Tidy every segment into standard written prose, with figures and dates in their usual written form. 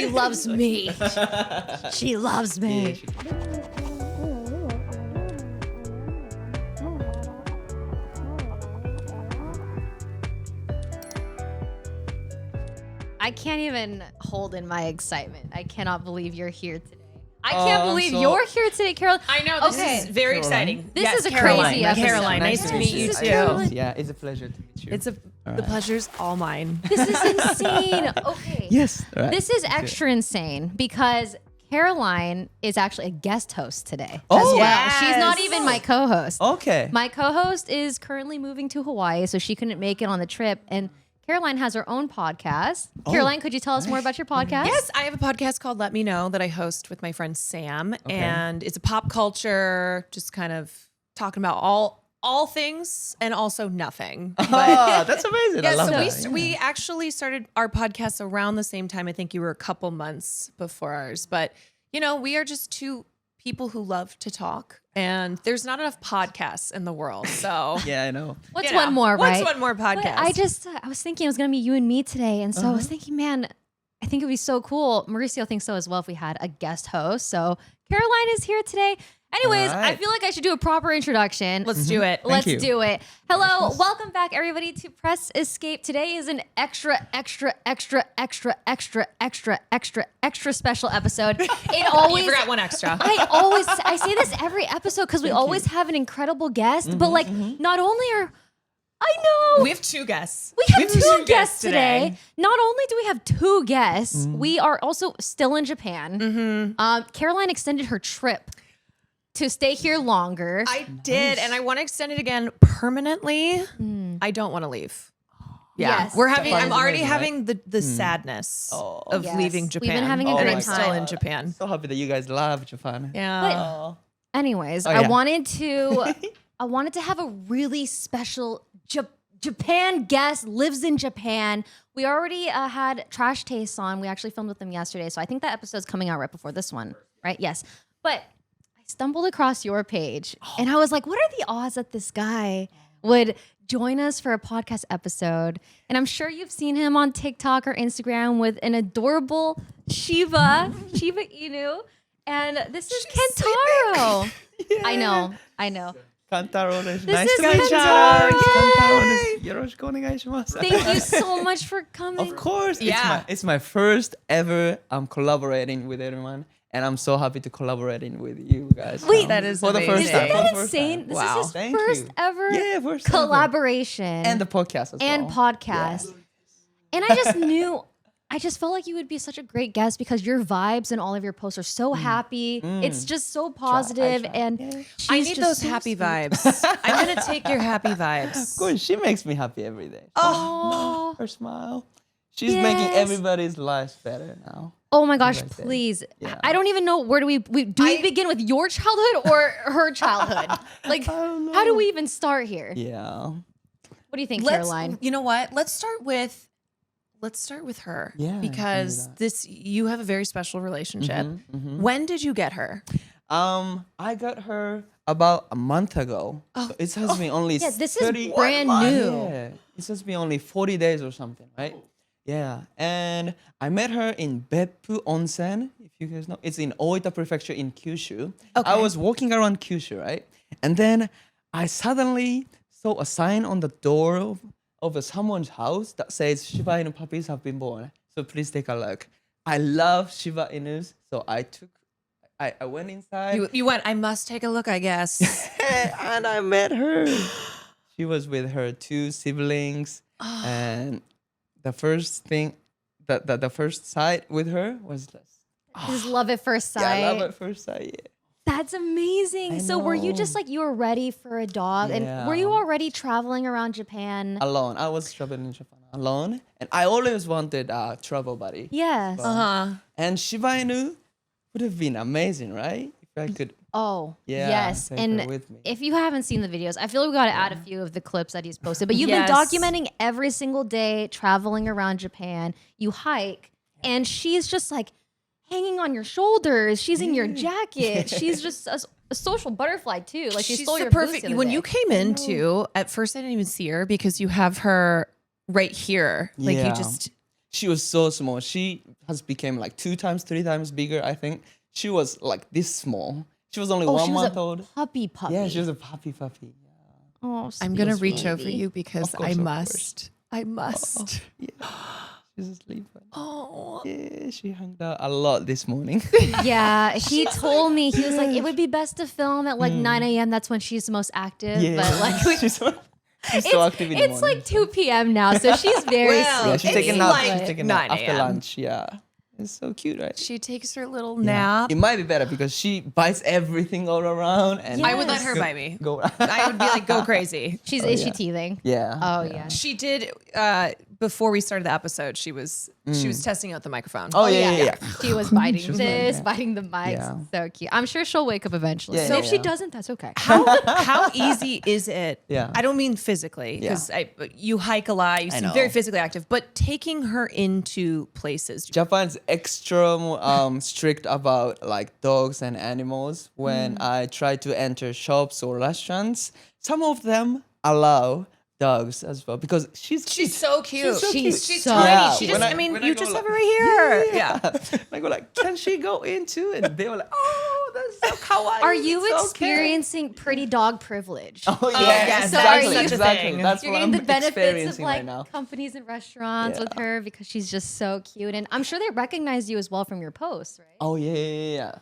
She loves me. She loves me. I can't even hold in my excitement. I cannot believe you're here today. I can't believe you're here today, Carol. I know, this is very exciting. This is a Caroline. crazy episode. Caroline, nice to meet you too. Yeah, it's a pleasure to meet you. The pleasure's all mine. This is insane. Okay. Yes. Right. This is extra insane because Caroline is actually a guest host today Oh, as well. yes. She's not even my co-host. Okay. My co-host is currently moving to Hawaii, so she couldn't make it on the trip. And Caroline has her own podcast. Caroline, could you tell us more about your podcast? Yes, I have a podcast called Let Me Know that I host with my friend Sam. And it's a pop culture, just kind of talking about all things and also nothing. Oh, that's amazing. I Yeah, love so that. we actually started our podcast around the same time. I think you were a couple months before ours. But, you know, we are just two people who love to talk. And there's not enough podcasts in the world. So Yeah, I know. What's you know, one more, right? What's one more But podcast? I was thinking it was going to be you and me today. And so I was thinking, man, I think it'd be so cool. Mauricio thinks so as well if we had a guest host. So Caroline is here today. Anyways, All right. I feel like I should do a proper introduction. Let's do it. Let's you. do it. Hello, welcome back everybody to Press Escape. Today is an extra special episode. It always You forgot one extra. I say this every episode because we always have an incredible guest, but like not only are I know We have two guests. we have two guests today. Not only do we have two guests, we are also still in Japan. Caroline extended her trip to stay here longer. I did, and I want to extend it again permanently. I don't want to leave. Yeah, Yes. we're having. Japan's I'm already amazing, having the sadness of Yes. leaving We've Japan. been having a and great I'm still time. in Japan. So happy that you guys love Japan. Yeah. Anyways, Oh, I yeah. wanted to have a really special Japan guest, lives in Japan. We already had Trash Tastes on. We actually filmed with them yesterday. So I think that episode's coming out right before this one, right? Yes. But I stumbled across your page and I was like, what are the odds that this guy would join us for a podcast episode? And I'm sure you've seen him on TikTok or Instagram with an adorable Shiba Inu. And this is Kantaro. I know. Kantaroです. This Nice is to meet you. Kantaro. Kantaroです.よろしくお願いします. Thank you so much for coming. Of course. Yeah. It's my first ever collaborating with anyone. And I'm so happy to collaborating with you guys. Wait, that is for the amazing. first time. Isn't for that the first insane? time. This Wow. is his Thank first you. ever Yeah, first ever. collaboration. And the podcast as well. And podcast. And I just felt like you would be such a great guest because your vibes and all of your posts are so happy. It's just so positive. try. And I she's need just those so happy sweet. vibes. I'm gonna take your happy vibes. Of course, she makes me happy every day. Oh, Her smile. She's Yes. making everybody's lives better now. oh my gosh, Right there. please. Yeah. I don't even know where do we begin with your childhood or her childhood? Like, how do we even start here? Yeah. What do you think, Caroline? You know what? Let's start with her. Yeah, Because can do you have a very special relationship. Mm-hmm. When did you get her? I got her about a month ago. So it has been only Yeah, this is 31 brand months. new. Yeah. It has been only 40 days or something, right? Yeah. And I met her in Beppu Onsen, if you guys know. It's in Oita Prefecture in Kyushu. I was walking around Kyushu, right? And then I suddenly saw a sign on the door of someone's house that says Shiba Inu puppies have been born. So please take a look. I love Shiba Inus, so I went inside You went, I must take a look, I guess. and I met her. She was with her two siblings, and the first thing, the first sight with her was this. Just love at first sight. Yeah, love at first sight. Yeah. That's amazing. I So were you know. just like you were ready for a dog? And were you Yeah. already traveling around Japan? Alone. I was traveling in Japan alone, and I always wanted a travel buddy. Yes. And Shiba Inu would have been amazing, right? If I could. Oh, Yeah, yes. take her And with me. if you haven't seen the videos, I feel like we got to add a few of the clips that he's posted. But you've Yes. been documenting every single day traveling around Japan. You hike, and she's just like hanging on your shoulders. She's in your jacket. She's just a social butterfly too. Like she stole the your boots perfect. the other When day. you came into, at first I didn't even see her because you have her right here. Like Yeah. you just. she was so small. She has become like 2 times, 3 times bigger, I think. She was like this small. She was only Oh, 1 she was month a old. puppy. Yeah, she was a puppy. Oh, I'm gonna sweet reach over baby. you because Of course, I of must. I must. Yeah. She's asleep. Oh. Yeah, she hung out a lot this morning. Yeah, he told me, he was like, it would be best to film at like 9 a.m. That's when she's the most active. But like, she's so active in the it's morning. like 2 p.m. now, so she's very Well, sleepy. Yeah, she's taking It's nap. like She's taking nap 9 after a.m. lunch. Yeah, it's so cute, right? She takes her little Yeah. nap. It might be better because she bites everything all around, and Yeah. I would let Yes. her bite me. go. I would be like, go crazy. Is she yeah. teething? Yeah. Oh, yeah. She did before we started the episode. She was testing out the microphone. Oh yeah. She was biting She was this, like, biting the mics. Yeah. So cute. I'm sure she'll wake up eventually. Yeah, So yeah, if she yeah. doesn't, that's okay. How easy is it? Yeah. I don't mean physically because you hike a lot. You seem know. very physically active, but taking her into places. Japan's extra strict about like dogs and animals. When I try to enter shops or restaurants, some of them allow dogs as well because she's so cute. She's so tiny. Yeah, She when just, I- I mean, when I you go just like- have her right here. Yeah. I go like, can she go into? And they were like, oh, that's so kawaii. Are you it's okay." experiencing pretty dog privilege? Oh yeah, yes, so exactly, are you- exactly. That's You're what getting I'm the benefits of experiencing like right now. companies and restaurants with Yeah. her because she's just so cute. And I'm sure they recognize you as well from your posts, right? Oh yeah.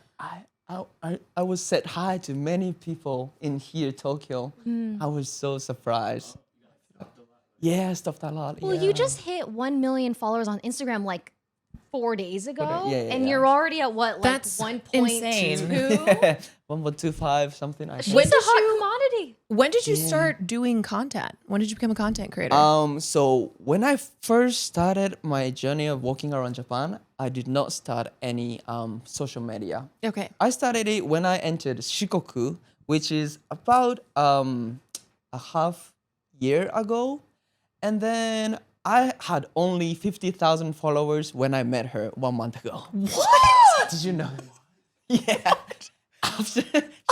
I was said hi to many people in here, Tokyo. I was so surprised. Yeah, stuffed a lot. Well, yeah. you just hit 1 million followers on Instagram like 4 days ago, yeah, and yeah. you're already at what, like That's 1.2? insane. 1.25 something. I think. When It's a did hot you- commodity. When did you start doing content? When did you become a content creator? So when I first started my journey of walking around Japan, I did not start any social media. Okay. I started it when I entered Shikoku, which is about a half year ago. And then I had only 50,000 followers when I met her 1 month ago. What? Did you know? Yeah. After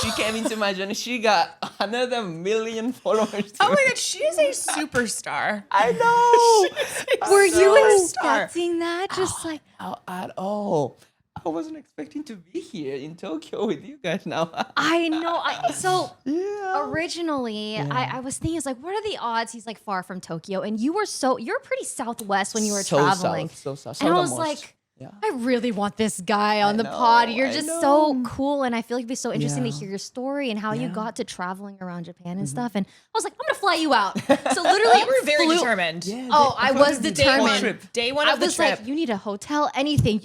she came into my journey, she got another million followers. Oh my god, she is a superstar. I know. Were you Superstar. expecting that? Just like, Not at all. I wasn't expecting to be here in Tokyo with you guys now. I know. So Yeah. originally, I was thinking, it's like, what are the odds he's like far from Tokyo? And you're pretty southwest when you were So traveling. south, so south. And I was Southernmost. like, Yeah. I really want this guy on the know, pod. You're I just so know. cool. And I feel like it'd be so interesting to Yeah. hear your story and how you Yeah. got to traveling around Japan and stuff. And I was like, I'm going to fly you out. So literally, You were very flew- determined. Oh, I was Day determined. trip. Day one I of the was trip. like, you need a hotel, anything.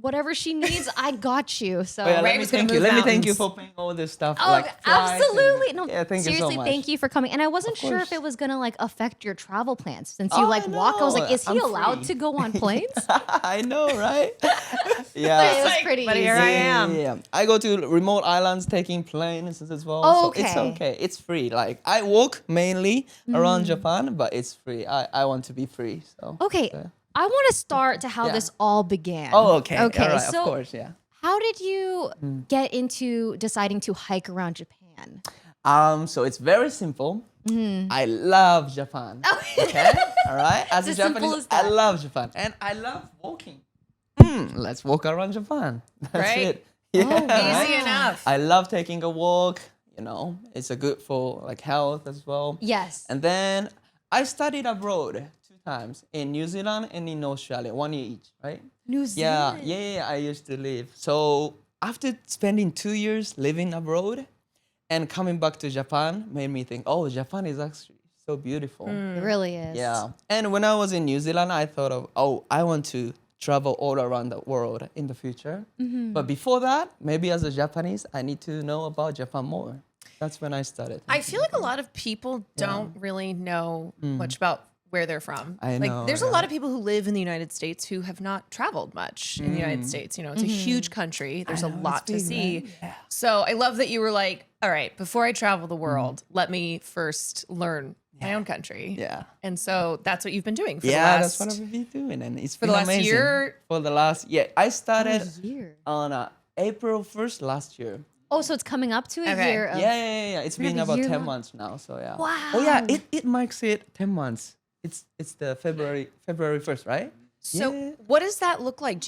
Whatever she needs, I got you. So. Oh, yeah, Ray let me was gonna thank you. move Let me thank you mountains. for paying all this stuff. Oh, like flights absolutely. and- No, yeah, thank seriously, you so much. thank you for coming. And I wasn't Of sure if course. it was going to like affect your travel plans since you Oh, like walk. I was like, no, is he I'm allowed free. to go on planes? I know, right? It yeah. was like, pretty but easy. here I am. Yeah. I go to remote islands taking planes as well. Oh, So it's okay. okay. It's free. Like I walk mainly around Mm. Japan, but it's free. I want to be free. So Okay, so- I want to start to how Yeah. this all began. Oh, okay. Okay, All right, so of course, yeah. how did you Mm. get into deciding to hike around Japan? So it's very simple. I love Japan. Okay, all right. As a It's as simple Japanese, as that. I love Japan, and I love walking. Let's walk around Japan. That's Right? it. Yeah. Easy enough. I love taking a walk. You know, it's a good for like health as well. Yes. And then I studied abroad 2 times in New Zealand and in Australia, 1 year each, right? New Yeah, Zealand. yeah, I used to live. So after spending 2 years living abroad and coming back to Japan made me think, oh, Japan is actually so beautiful. It really is. Yeah. And when I was in New Zealand, I thought of, oh, I want to travel all around the world in the future. But before that, maybe as a Japanese, I need to know about Japan more. That's when I started. I feel like a lot of people don't really know much about where they're from. I like know, there's a yeah. lot of people who live in the United States who have not traveled much in the United States. You know, it's a huge country. There's a know, lot to it's big, see. right? Yeah. So I love that you were like, all right, before I travel the world, let me first learn my own country. Yeah. And so that's what you've been doing for Yeah, the last that's what I've been doing. And it's for been the last amazing. year? For the last, I started Year. on April 1st last year. Oh, so it's coming up to a Okay. year of. Yeah. It's We have been a about year 10 long- months now, so yeah. Wow. Oh yeah, it marks it 10 months. It's the February 1st, right? So Yeah. what does that look like?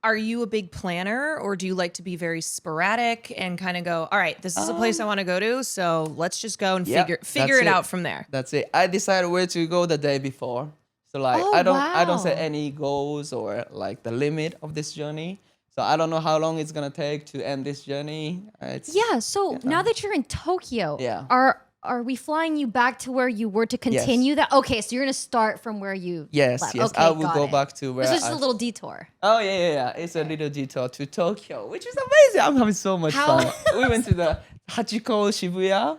Are you a big planner, or do you like to be very sporadic and kind of go, all right, this is a place I want to go to, so let's just go and Yep, figure that's it out from there? That's it. I decided where to go the day before. So like Oh, I don't set wow. any goals or like the limit of this journey. So I don't know how long it's gonna take to end this journey. It's, Yeah. So now that you're in Tokyo, Yeah. are we flying you back to where you were to continue that? Okay, so you're gonna start from where you Yes, left. yes. Okay, I will got go it. back to where This is just I a little detour. Oh yeah. It's a little detour to Tokyo, which is amazing. I'm having so much fun. We went to the Hachiko Shibuya,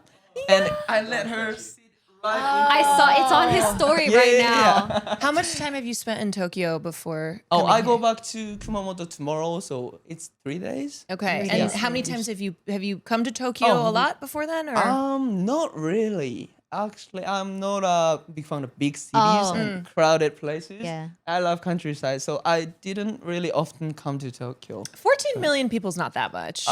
and I let her sit right. I saw it's on his story right now. How much time have you spent in Tokyo before? Oh, coming I go here? back to Kumamoto tomorrow, so it's 3 days. Okay, Three and days. how many times have you come to Tokyo Oh, a lot before then? Or Not really. Actually, I'm not a big fan of big cities Oh. and crowded places. Yeah. I love countryside, so I didn't really often come to Tokyo. 14 million people's not that much.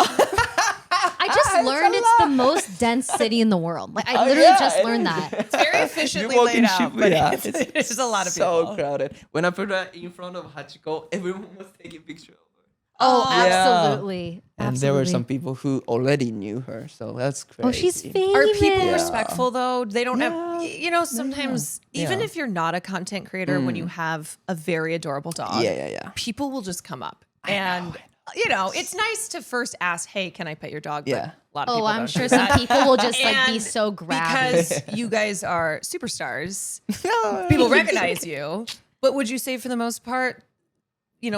I just learned it's the most dense city in the world. Like I literally yeah, just it learned is. that. It's very efficiently You walk laid in out, but Shibuya, it's a lot of so people. crowded. When I put that in front of Hachiko, everyone was taking pictures of her. Oh, Yeah. absolutely. And there were some people who already knew her, so that's crazy. Oh, she's famous. Are people Yeah. respectful though? They don't have, sometimes even Yeah. if you're not a content creator, when you have a very adorable dog, Yeah. people will just come up. And, it's nice to first ask, hey, can I pet your dog? But Yeah. a lot of Oh, people I'm don't sure do some that. people will just like be And so grabby. because you guys are superstars, people recognize you. But would you say for the most part,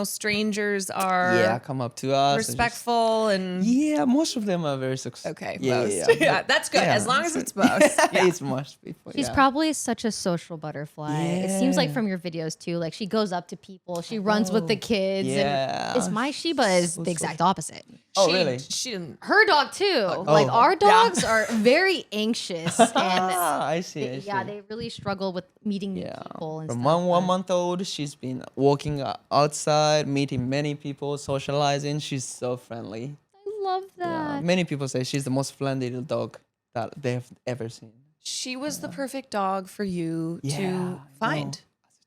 strangers are Yeah, come up to us. and just- respectful and Yeah, most of them are very successful. okay, Yeah, most. yeah. That's good. Yeah. As long as it's most. Yeah, it's most people. She's yeah. probably such a social butterfly. It seems like Yeah. from your videos too. Like she goes up to people, she runs with the kids. Yeah. And it's my Shiba is So the exact opposite. Oh, She- really? She didn't. Her dog too. Like our Yeah. dogs are very anxious and I see. I see. yeah, they really struggle with meeting new Yeah. people and From stuff. one month old, she's been walking outside, meeting many people, socializing. She's so friendly. I love Yeah. that. Many people say she's the most friendly little dog that they've ever seen. She was the perfect dog for you Yeah, to find.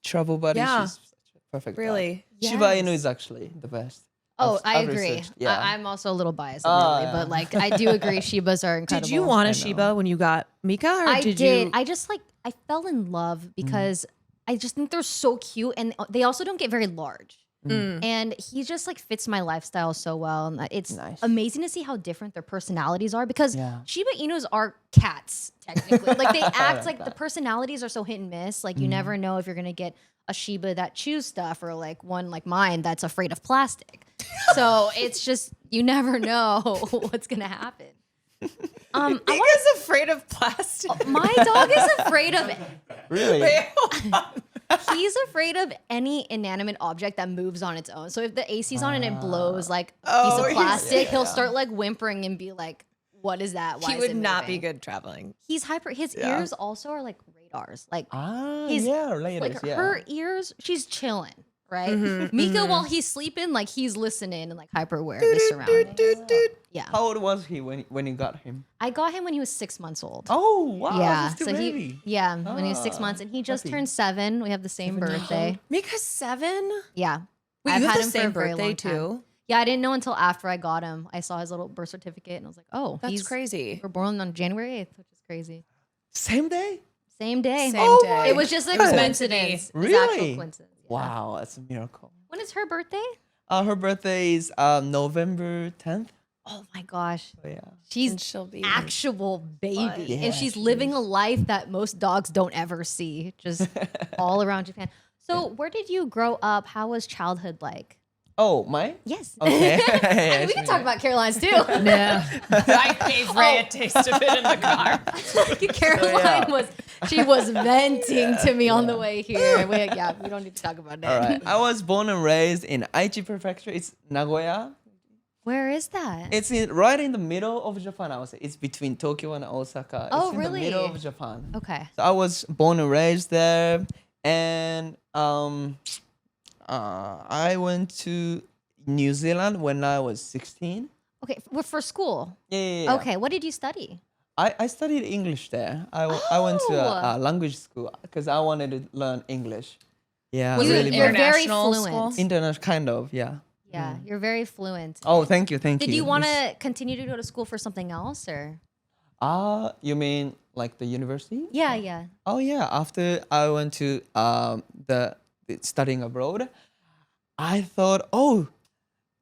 Travel buddy, Yeah. she's such a perfect dog. Really. Shiba Yes. Inu is actually the best. Oh, I've- I I've agree. researched, Yeah. I'm also a little biased, admittedly, yeah. but like I do agree. Shibas are incredible. Did you want a I Shiba when you got Mika? Or I did. did. You... I just I fell in love because I just think they're so cute, and they also don't get very large. And he just like fits my lifestyle so well, and it's Nice. amazing to see how different their personalities are. Because Yeah. Shiba Inus are cats technically. Like they act like the personalities are so hit and miss. Like you never know if you're gonna get a Shiba that chews stuff or like one like mine that's afraid of plastic. So it's just you never know what's gonna happen. Mika's afraid of plastic. My dog is afraid of Really? he's afraid of any inanimate object that moves on its own. So if the AC's on and it blows like a piece Oh, of he's- plastic, he'll start like whimpering and be like, "What is that? Why He is would it not be moving?" good traveling. He's hyper. His Yeah. ears also are like radars. Like Yeah, latest, like yeah. her ears, she's chilling. Right, Mm-hmm, Mika, while he's sleeping, like he's listening and like hyper aware of his surroundings. Yeah, How old was he when you got him? I got him when he was 6 months old. Oh, wow. yeah, He's still so baby. when he was 6 months, and he just happy. turned 7. We have the same 7 years birthday. Mika's 7? Yeah, Wait, I've you had have the him for same a very birthday long time. too? Yeah, I didn't know until after I got him. I saw his little birth certificate and I was like, oh, That's he's crazy. We're born on January 8th, which is crazy. Same day? Same day. Same day. It was just a It was meant to be. coincidence. It was Really? actual coincidence. Yeah. Wow, that's a miracle. When is her birthday? Her birthday is November 10th. Oh my gosh. So, yeah. She's And she'll be actual baby. Yeah, and she's she living a life that most dogs don't ever see, just all around Japan. So where did you grow up? How was childhood like? Oh, mine? Yes. Okay. I mean, we can talk about Caroline's too. No. I gave Ray a taste of it in the car. Caroline was venting to me on the way here. We don't need to talk about that. All right. I was born and raised in Aichi Prefecture. It's Nagoya. Where is that? It's right in the middle of Japan, I would say. It's between Tokyo and Osaka. Oh, it's in really? the middle of Japan. Okay. So I was born and raised there. And I went to New Zealand when I was 16. Okay. For school. Yeah. Okay. What did you study? I studied English there. I went to Oh. a language school because I wanted to learn English. Yeah, Was really it You're very international fluent. school? international kind of, yeah. Yeah, you're very fluent. Oh, thank you, thank you. Did you want It's- to continue to go to school for something else or? You mean like the university? Yeah, yeah. Oh yeah, after I went to the studying abroad, I thought, oh,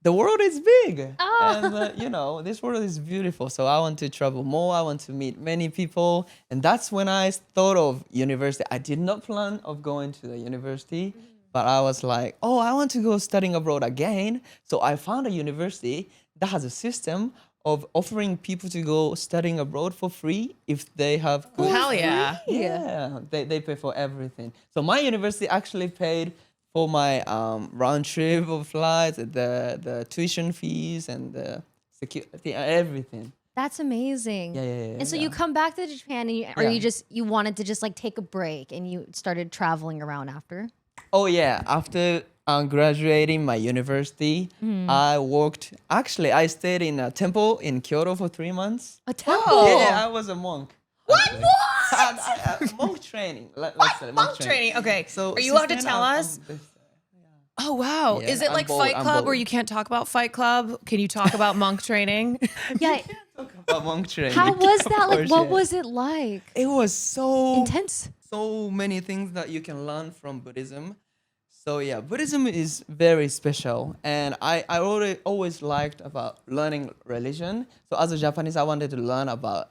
the world is big, Oh. and this world is beautiful. So I want to travel more. I want to meet many people, and that's when I thought of university. I did not plan of going to the university, but I was like, oh, I want to go studying abroad again. So I found a university that has a system of offering people to go studying abroad for free if they have good. Hell yeah. Yeah, they pay for everything. So my university actually paid for my round trip of flights, the tuition fees, and the security, everything. That's amazing. Yeah. And so you come back to Japan, and or Yeah. you wanted to just like take a break, and you started traveling around after. Oh yeah, after graduating my university, I worked. Actually, I stayed in a temple in Kyoto for 3 months. A temple. Yeah, I was a monk. What? Monk training. Let's say Monk training. Okay. So are you allowed to since then, tell I'm us? this- Oh wow. Yeah, Is it I'm like bold, Fight I'm Club where bold. you can't talk about Fight Club? Can you talk about monk training? Yeah. About monk training. How was Of that? Like, course, what yeah. was it like? It was so Intense. so many things that you can learn from Buddhism. So yeah, Buddhism is very special, and I always liked about learning religion. So as a Japanese, I wanted to learn about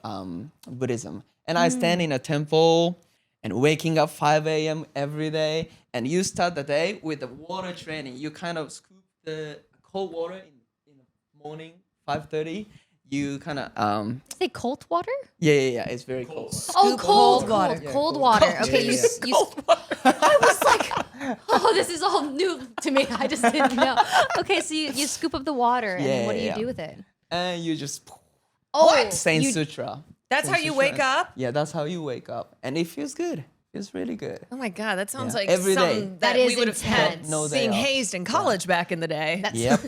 Buddhism, and I stand in a temple and waking up 5 a.m. every day, and you start the day with the water training. You kind of scoop the cold water in the morning, 5:30. You kind of Say cold water? yeah, it's very cold. Oh, cold water. Cold, Yeah, cold cold water. water. Okay, Yeah, you. I was like, oh, this is all new to me. I just didn't know. Okay, so you scoop up the water, and then what do you Yeah. do with it? And you just Oh, Saint you- Sutra. That's how you wake up? Yeah, that's how you wake up, and it feels good. Feels really good. Oh my god, that sounds Yeah. like Every day. something That that is we would have had intense. No day being off. hazed in college back in the day. Yep.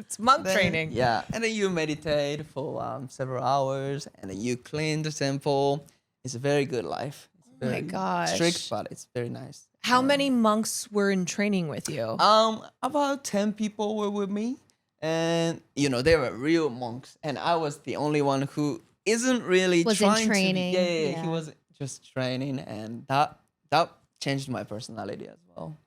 It's monk training. Yeah, and then you meditate for several hours, and then you clean the temple. It's a very good life. It's Oh my very gosh. strict, but it's very nice. How many monks were in training with you? About 10 people were with me, and they were real monks, and I was the only one who isn't really Was in trying training, to be, yeah, yeah. he was just training, and that changed my personality as well.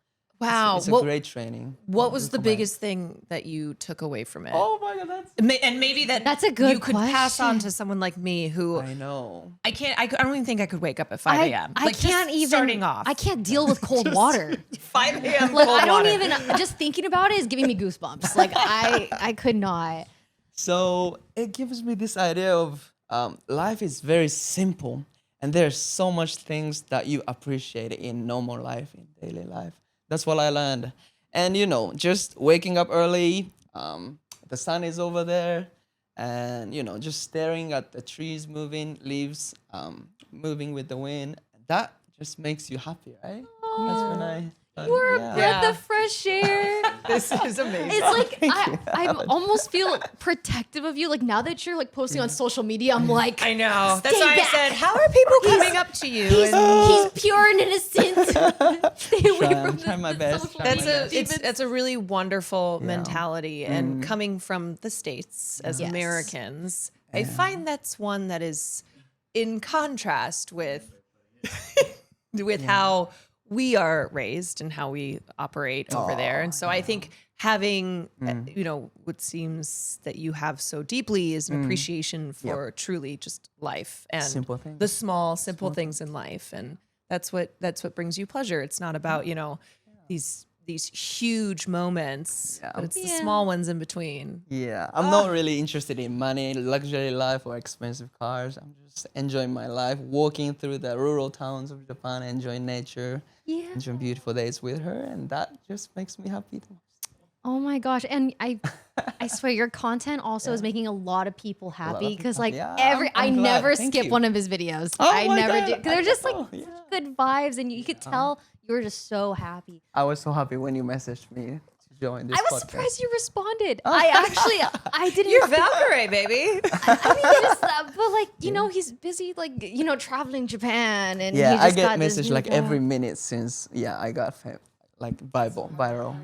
Wow. It's a what great training. what was the Recommend. biggest thing that you took away from it? Oh my god, that's And maybe that's a good you could pass on question. to someone like me who I know. I don't even think I could wake up at 5 a.m. I Like, just can't even. starting off. I can't deal with cold water. 5 a.m. Like cold I don't water. even. Just thinking about it is giving me goosebumps. Like I could not. So it gives me this idea of life is very simple, and there's so much things that you appreciate in normal life, in daily life. That's what I learned. And just waking up early, the sun is over there, and just staring at the trees moving, leaves moving with the wind. That just makes you happy, right? That's when I. You're a yeah. breath Yeah. of fresh air. This is amazing. It's like I almost feel protective of you. Like now that you're like posting on social media, I'm like, I know. That's Stay why back. I said, how are people coming up to you? he's pure and innocent. Stay away Trying- from I'm trying my the best, social trying my media best. demons. That's a really wonderful Yeah. mentality, and coming from the States as Yes. Americans, I find that's one that is in contrast with how we are raised and how we operate over there. And so I think having what seems that you have so deeply is an appreciation for truly just life and Simple things. the small simple things in life, and that's what brings you pleasure. It's not about these huge moments, but it's the Yeah. small ones in between. Yeah, I'm not really interested in money, luxury life, or expensive cars. I'm just enjoying my life, walking through the rural towns of Japan, enjoying nature, Yeah. enjoying beautiful days with her, and that just makes me happy. Oh my gosh. And I swear your content also is making a lot of people happy of because people like happy. Yeah, I I'm glad. never Thank skip you. one of his videos. Oh I my never God. do. 'Cause they're just like Oh, yeah. such good vibes and you could tell you were just so happy. I was so happy when you messaged me to to join this I was podcast. surprised you responded. I didn't. You're valkyrae, baby. I mean, it's, but like he's busy, like traveling Japan, and he Yeah, I just get got this message new like every bag. minute since I got like viral.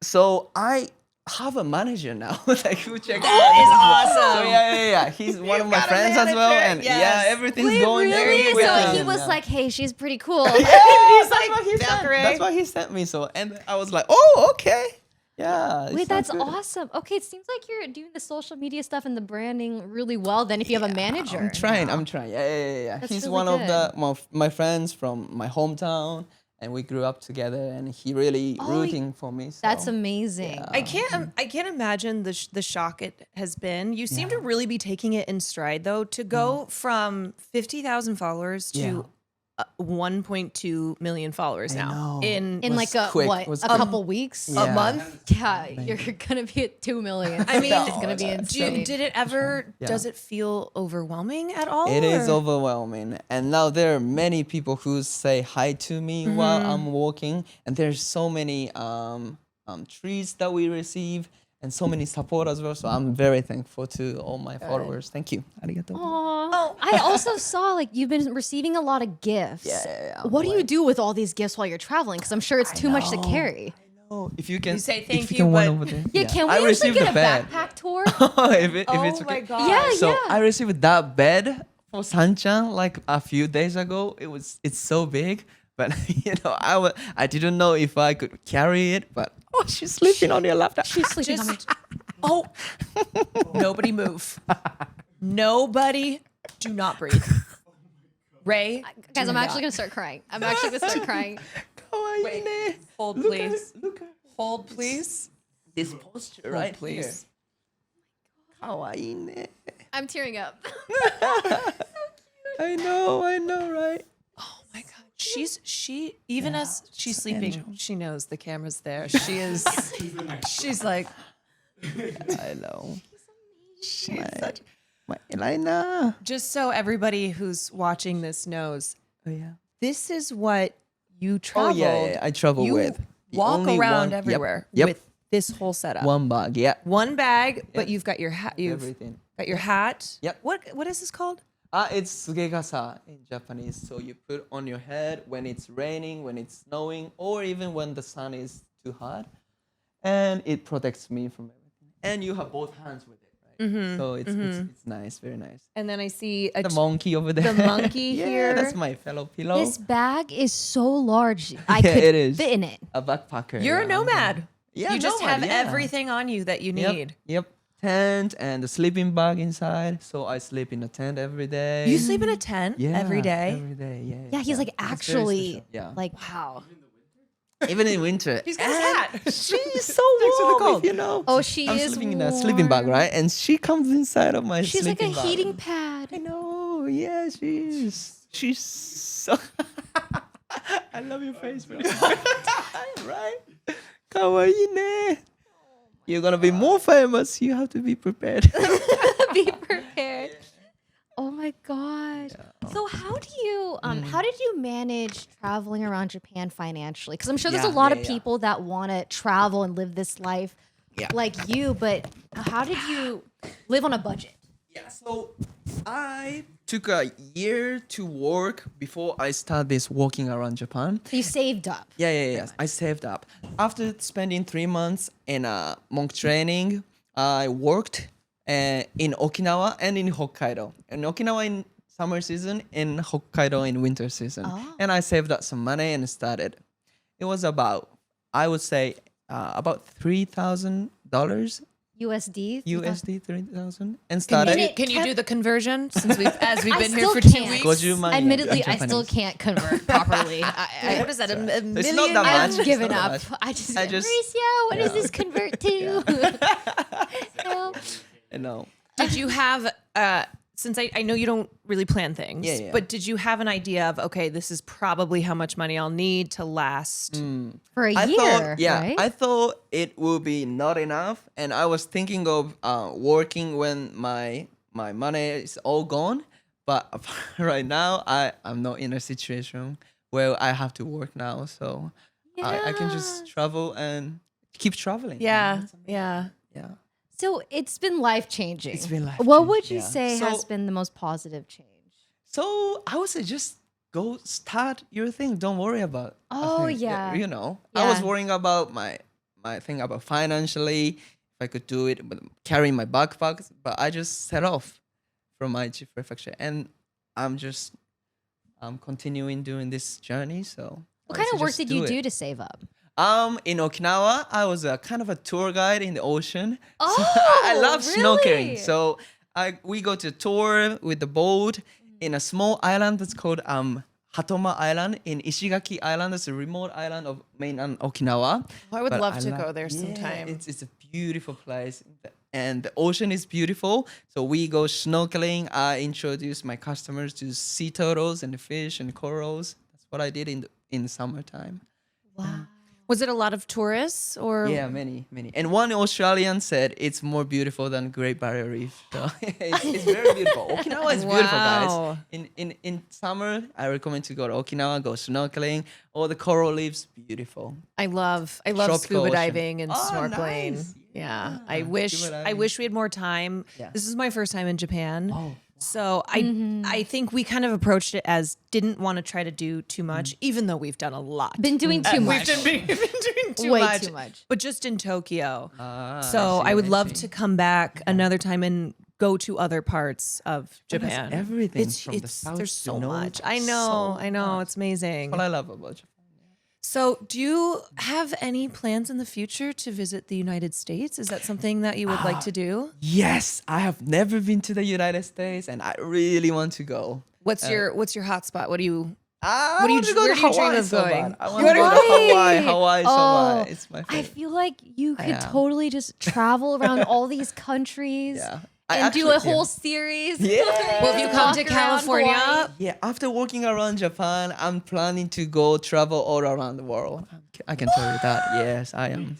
So I have a manager now, like who checks. That is awesome. So yeah. He's one of my got a friends as well, manager, and yes. everything's going very Really? quickly. So he and, was like, "Hey, she's pretty cool." yeah, He's that's like, what he sent. Valkyrae. That's what he sent me. So and I was like, oh, okay, yeah. it Wait, sounds that's good. awesome. Okay, it seems like you're doing the social media stuff and the branding really well. Then, if you have a manager, I'm trying. Yeah. That's He's really one of good. my friends from my hometown, and we grew up together, and he really rooting for me. So. That's amazing. Yeah. I can't imagine the shock it has been. You seem to really be taking it in stride, though. To go from 50,000 followers to 1.2 million followers now know. In was like a quick, what? was A quick. couple weeks? Yeah. a month. Yeah, you're gonna be at 2 million. I mean, it's gonna be insane. Did it ever? Yeah. Does it feel overwhelming at all? It is or- overwhelming, and now there are many people who say hi to me while I'm walking, and there's so many trees that we receive, and so many support as well. So I'm very thankful to all my followers. Thank you. Arigato. Aw. I also saw like you've been receiving a lot of gifts. Yeah. What do you do with all these gifts while you're traveling? Because I'm sure it's too much to carry. Oh, if you can, You say if thank you you, can one but- over there. Yeah, can we I actually received get the a bed. backpack tour? if it's Oh okay. my god! Yeah, So yeah. I received that bed for Sanchan like a few days ago. It's so big, but I didn't know if I could carry it. But she's sleeping on your laptop. She's sleeping on me. Oh, nobody move. Nobody, do not breathe. Ray, Guys, do I'm actually not. gonna start crying. I'm actually gonna start crying. Kawaii ne. Hold, Look at please. it, look at Hold, please. this posture Hold, right please. here. Kawaii ne. I'm tearing up. I know, right? Oh my god, even as she's sleeping, she knows the camera's there. She is. She's like, I know. My Elena. just so everybody who's watching this knows, Oh yeah. this is what you Oh traveled. yeah. I travel You with. walk Only around one- everywhere Yep. with this whole setup. One bag. Yeah. One bag, but you've got your hat. You've Everything. got your hat. Yep. What is this called? It's sugegasa in Japanese. So you put on your head when it's raining, when it's snowing, or even when the sun is too hot, and it protects me from everything. And you have both hands with it, right? So it's nice, very nice. And then I see a The monkey over there. the monkey yeah, here. that's my fellow pillow. This bag is so large. I Yeah, could it is. fit in it. A backpacker. You're a yeah. nomad. Yeah, you just nomad, have yeah. everything on you that you Yep, need. Yep. Tent and the sleeping bag inside. So I sleep in a tent every day. You sleep in a tent yeah, every day. Every day, yeah. Yeah, he's like It's very actually special. Yeah. like Wow. Even in winter. He's got his And hat. She's so Next to the warm, cold. if you know. oh, she I'm is sleeping in a sleeping bag, warm. right? And she comes inside of my She's like sleeping a bag. heating pad. I know. Yeah, she is. She's so. I love your face, man. Right? Kawaii ne. You're gonna be more famous. You have to be prepared. Be prepared. Oh my god. So how do you how did you manage traveling around Japan financially? Because I'm sure there's a Yeah, lot yeah, of yeah. people that want to travel and live this life Yeah. like you, but how did you live on a budget? Yeah, so I took a year to work before I started this walking around Japan. You saved up. Yeah. I saved up. After spending 3 months in a monk training, I worked in Okinawa and in Hokkaido. In Okinawa in summer season, in Hokkaido in winter season. Oh. And I saved up some money and started. It was about, I would say, about $3,000 USD. USD, 3,000, and started. it Can you kept- do the conversion since we've I been here still for 2 can't. weeks? Gojuman yen Admittedly, in I still Japanese. can't convert properly. What is that? A million? It's not that I've much. It's given not up. that much. I just, I just- Mauricio, what does yeah. this convert to? No. No. Did you have since I know you don't really plan things, Yeah. but did you have an idea of, okay, this is probably how much money I'll need to last? For a I year, thought, right? I thought it would be not enough, and I was thinking of working when my money is all gone. But right now, I'm not in a situation where I have to work now. So I can just travel and keep traveling. Yeah. Yeah. Yeah. So it's been life changing. It's been What life-changing, would you yeah. say has So- been the most positive change? So I would say just go start your thing. Don't worry about. Oh, I yeah. You know, I was Yeah. worrying about my thing about financially, if I could do it, but carrying my backpacks. But I just set off from my Aichi prefecture, and I'm just continuing doing this journey. So What I kind would of say work just did you it. do to save up? In Okinawa, I was a kind of a tour guide in the ocean. Oh, So I love really? snorkeling. So we go to tour with the boat in a small island that's called Hatoma Island in Ishigaki Island. That's a remote island of mainland Okinawa. I would But love to love- go there yeah, sometime. It's a beautiful place, and the ocean is beautiful. So we go snorkeling. I introduce my customers to sea turtles and fish and corals. That's what I did in the summertime. Wow. Was it a lot of tourists or? Yeah, many. And one Australian said it's more beautiful than Great Barrier Reef. So it's very beautiful. Okinawa is beautiful, Wow. guys. In summer, I recommend to go to Okinawa, go snorkeling. All the coral reefs, beautiful. I love Tropical scuba ocean. diving and Oh, snorkeling. nice. Yeah. Yeah, I wish scuba I diving. wish we had more time. Yeah. This is my first time in Japan. Oh, So I think we kind of approached it as didn't want to try to do too much, even though we've done a lot. Been doing too much. We've been doing too Way much. too much. But just in Tokyo. I So see, I would I love see. to come back another time and go to other parts of But that's Japan. everything from the south there's to so north, much. I know, so I know. much. It's amazing. What I love about Japan. So, do you have any plans in the future to visit the United States? Is that something that you would like to do? Yes, I have never been to the United States, and I really want to go. What's your hot spot? What do you I What do you- want to go where to do you dream Hawaii of so going? bad. I want to go to Hawaii. Hawaii so Oh, bad. It's my I favorite. feel like you could Yeah. totally just travel around all these countries Yeah. and do a whole series. Yeah. Well, if you come Walk to around California, Hawaii. Yeah, after walking around Japan, I'm planning to go travel all around the world. I can tell you that. Yes, I am.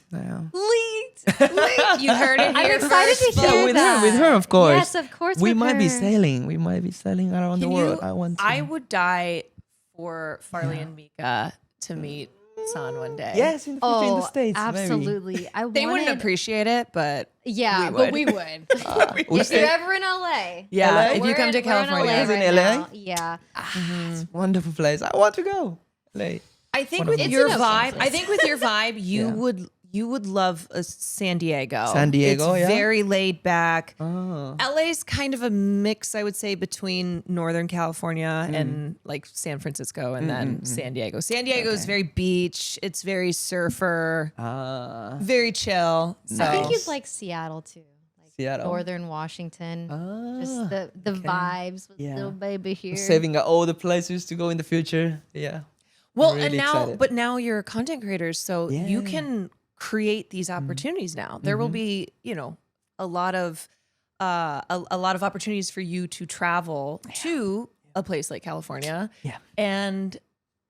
Leaked. you heard it I'm here excited first, to hear folks. with her, of course. Yes, of course. We with might be her. sailing. We might be sailing around the Can world. you- I want to. I would die for Farley and Mika to meet San one day. Yes, in the future in Oh, the States. absolutely. I They wouldn't wanted- appreciate it, but Yeah, we but would. we would. Maybe. if you're ever in LA. yeah, LA? if you We're come to in- we're in California, LA Is it right in LA? now. Yeah. It's a wonderful place. I want to go. Like, I think One of with them. your It's an ocean vibe, place. I think with your vibe, Yeah. you would love San Diego. San Diego, it's yeah? very laid back. oh. LA's kind of a mix, I would say, between Northern California and like San Francisco and then San Diego. San Diego is very beach. It's very surfer, very chill. So I think you'd like Seattle too. Like Seattle. Northern Washington. Just Ah, the vibes with Yeah. little baby here. saving all the places to go in the future. Yeah. well, really and now, excited. but now you're a content creator, so you Yeah. Mm-hmm. can create these opportunities now. There will be, a lot of a lot of opportunities for you to travel to a place like California. Yeah. And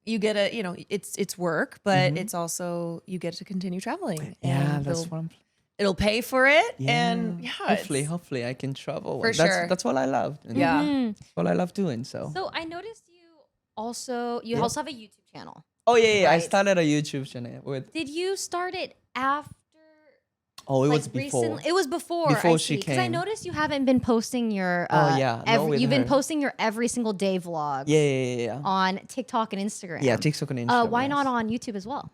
you get it's work, but it's also you get to continue traveling. Yeah, and that's what I'm. it'll pay for it. And hopefully, hopefully I can travel. For that's, sure. That's what I love. And Yeah. that's what I love doing. So. So I noticed you also have a YouTube channel. Oh yeah. I Right. started a YouTube channel with. Did you start it after? Oh, it like was before. recently? It was before. Before I she Because I came. noticed you haven't been posting your. Oh, yeah, no, with you've been her. posting your every single day vlogs. Yeah. On TikTok and Instagram. Yeah, TikTok and Instagram. Why not yes. on YouTube as well?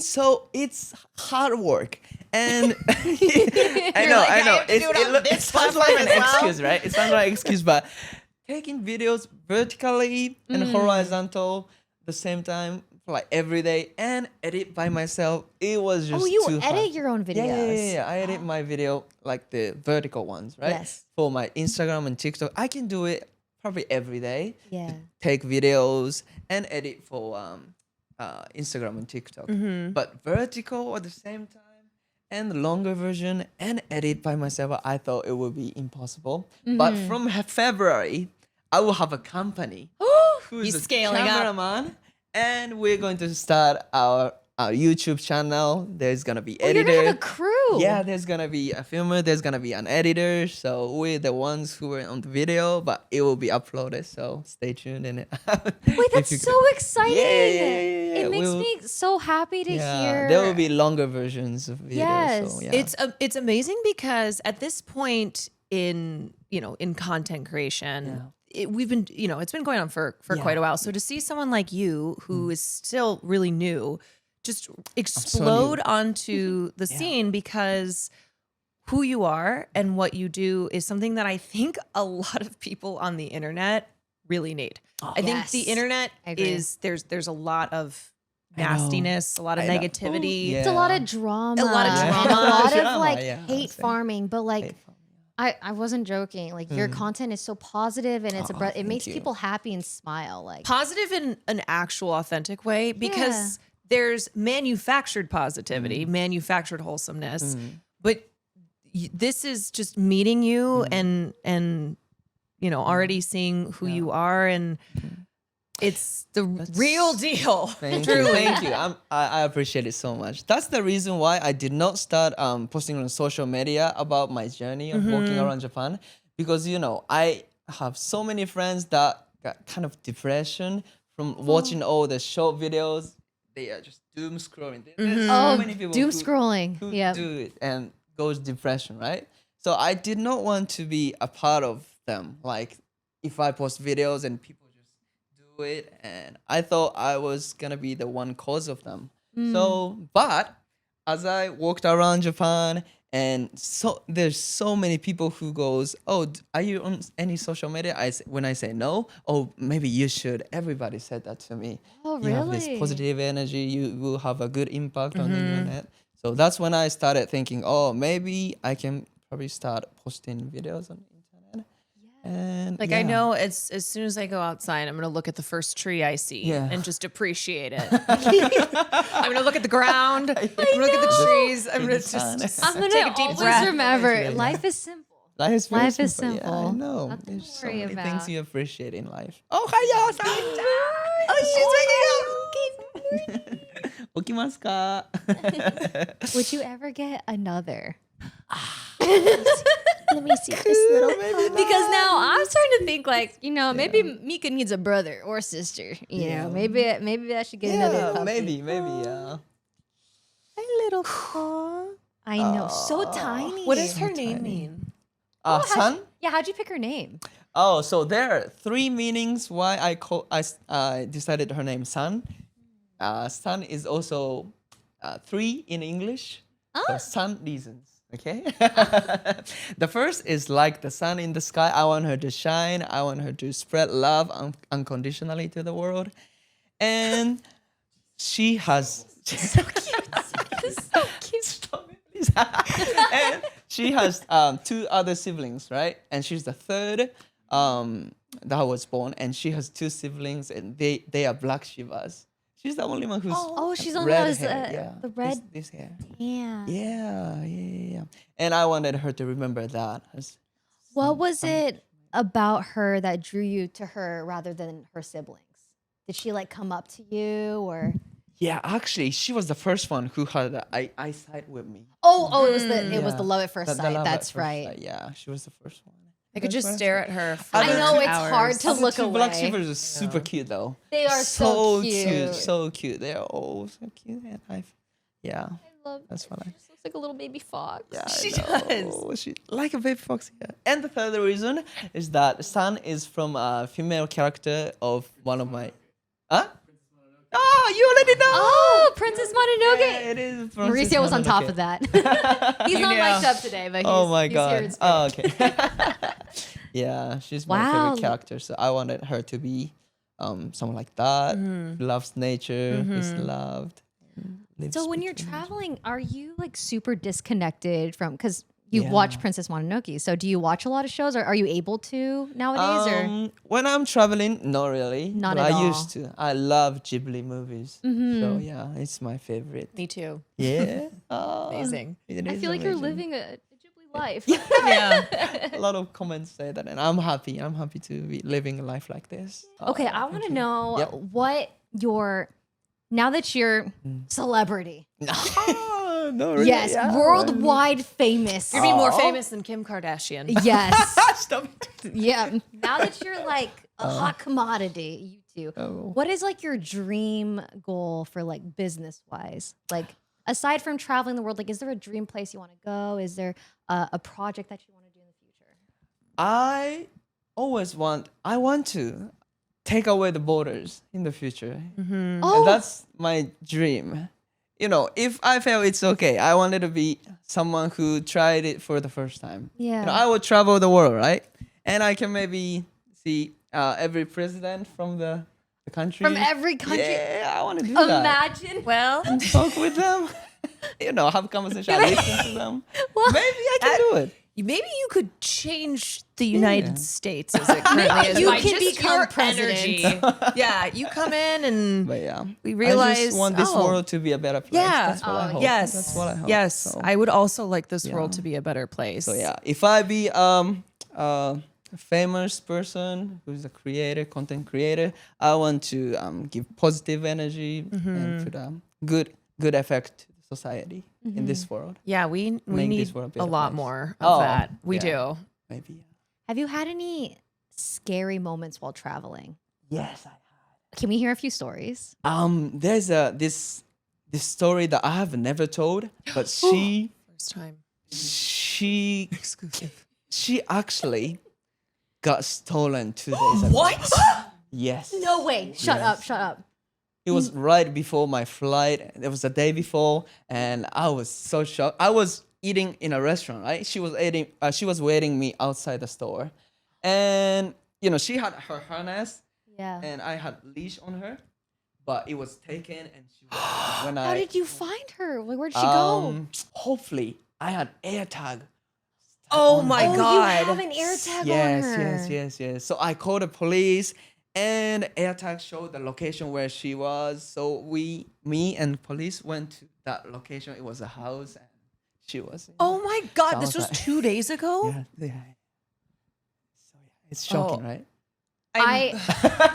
So it's hard work, and I You're know, like, I I know. have to do it on it this sounds platform like an as well. excuse, right? It sounds like an excuse, but taking videos vertically and horizontal the same time, like every day, and edit by myself, it was just You too edit hard. your own videos. Yeah. I edit my video like the vertical ones, right? Yes. For my Instagram and TikTok, I can do it probably every day. Yeah. Take videos and edit for Instagram and TikTok. But vertical at the same time and the longer version and edit by myself, I thought it would be impossible. But from February, I will have a company who's He's a scaling up. cameraman, and we're going to start our YouTube channel. There's gonna be Oh, you're editor. gonna have a crew. Yeah, there's gonna be a filmer. There's gonna be an editor. So we're the ones who were on the video, but it will be uploaded. So stay tuned. And Wait, if that's you so exciting. Yeah. It makes me so happy to hear. There will be longer versions of videos. Yes. So, yeah. It's amazing because at this point in content creation, we've been it's been going on for quite a while. So to see someone like you who is still really new just explode onto the scene because who you are and what you do is something that I think a lot of people on the internet really need. I think the internet is there's a lot of nastiness, a lot of negativity. It's a lot of drama. A lot of drama. A lot of Drama, like yeah, hate farming. But like I wasn't joking. Like your content is so positive and it's it makes people happy and smile. Like Positive in an actual authentic way because there's manufactured positivity, manufactured wholesomeness. But this is just meeting you and already seeing who you are, and it's the real deal. Thank you. I appreciate it so much. That's the reason why I did not start posting on social media about my journey of walking around Japan, because I have so many friends that got kind of depression from watching all the short videos. They are just doom scrolling. There's so many people doom who scrolling. Yeah. do it and goes depression, right? So I did not want to be a part of them. Like if I post videos and people just do it, and I thought I was gonna be the one cause of them. So, but as I walked around Japan, and so there's so many people who goes, "Oh, are you on any social media?" When I say no, "Oh, maybe you should." Everybody said that to me. Oh, You have this really? positive energy. You will have a good impact on the internet. So that's when I started thinking, "Oh, maybe I can probably start posting videos on the internet." And Like I know as soon as I go outside, I'm gonna look at the first tree I see and just appreciate it. I'm gonna look at the ground. I'm gonna look at the trees. I'm gonna just I'm gonna take a deep always breath. remember life is simple. Life is very Life is simple. Yeah, I simple. know. Nothing to There's so worry many about. things you appreciate in life. Oh, hiya! Oh, she's waking up. Okimasu ka? Would you ever get another? Let me see this little. Because now I'm starting to think like, maybe Mika needs a brother or sister. You know, maybe I should get another puppy. maybe, yeah. Hey, little paw. I know, so tiny. What does her name mean? Sun? Yeah, how'd you pick her name? Oh, so there are 3 meanings why I decided her name Sun. Sun is also 3 in English. So sun reasons. Okay. The first is like the sun in the sky. I want her to shine. I want her to spread love unconditionally to the world. And she has So cute. So cute. Stop it, please. And she has 2 other siblings, right? And she's the third that was born. And she has 2 siblings, and they are black Shivas. She's the only one who's she's the only red one who's, hair. the red. This hair. Yeah. Yeah. And I wanted her to remember that. What was it about her that drew you to her rather than her siblings? Did she like come up to you or? Yeah, actually, she was the first one who had the eyesight with me. Oh, it was the love at first The sight. love at That's first right. sight. Yeah, she was the first one. I could just stare at her. For I know it's hours. hard to look Two away. black shivers are super cute though. They are so cute. So cute. They are all so cute. And yeah, I love. that's what I. She looks like a little baby fox. Yeah, She does. She like a baby fox. Yeah. And the third reason is that Sun is from a female character of one of my. Huh? Oh, you already know. Oh, Princess Mononoke. Yeah, it is. Princess Mauricio was on top Mononoke. of that. He's not mic'd up today, but he's, Oh my he's here god. in spirit. Oh, okay. Yeah, she's my Wow. favorite character. So I wanted her to be someone like that, who loves nature, who's loved. lives So when with you're the nature. traveling, are you like super disconnected from, because you've watched Princess Mononoke. So do you watch a lot of shows, or are you able to nowadays? Or When I'm traveling, not really. Not but at I all. used to. I love Ghibli movies. So yeah, it's my favorite. Me too. Yeah. Oh, Amazing. it I is feel like you're amazing. living a Ghibli life. Yeah. A lot of comments say that, and I'm happy. I'm happy to be living a life like this. Okay, I want to know Yep. what your now that you're celebrity, No, really? yes, worldwide famous. You're being more famous than Kim Kardashian. Yes. Stop it. Yeah. Now that you're like a hot commodity, you two, what is like your dream goal for like business wise? Like aside from traveling the world, like is there a dream place you want to go? Is there a project that you want to do in the future? I want to take away the borders in the future. Oh, And that's my dream. You know, if I fail, it's okay. I wanted to be someone who tried it for the first time. yeah. You know, I would travel the world, right? And I can maybe see every president from the country. From every country. Yeah, I want to do that. Imagine. Well, Talk with them. You know, have conversation, listen to them. Well, Maybe I can do it. maybe you could change the United States as it currently is. You by can just become your president. energy. Yeah, you come in and But yeah, we I realize just want this world to be a better place. Yeah. That's what I hope. Yes. That's what I hope. Yes. So, I would also like this world to be a better place. so yeah, if I be a famous person who's a creator, content creator, I want to give positive energy and put a good effect to society in this world. Yeah, we Make need this world a a better lot place. more of Oh, that. We yeah. do. Maybe. have you had any scary moments while traveling? Yes, I Can we hear a few stories? there's this story that I have never told, but First time. she Exclusive. she actually got stolen 2 days ago. What? Yes. No way. Shut up. Shut up. It was right before my flight. It was the day before, and I was so shocked. I was eating in a restaurant, right? She was eating. She was waiting me outside the store, and you know she had her harness, Yeah. and I had leash on her, but it was taken, and she was, when How I did you find her? Like, where'd she go? hopefully I had AirTag. Oh my Oh, God. you have an air tag Yes, on her. yes. So I called the police, and AirTag showed the location where she was. So me and police went to that location. It was a house, and she was. Oh my God. This was Sounds like- 2 days ago? Yeah. So yeah, it's shocking, Oh. right?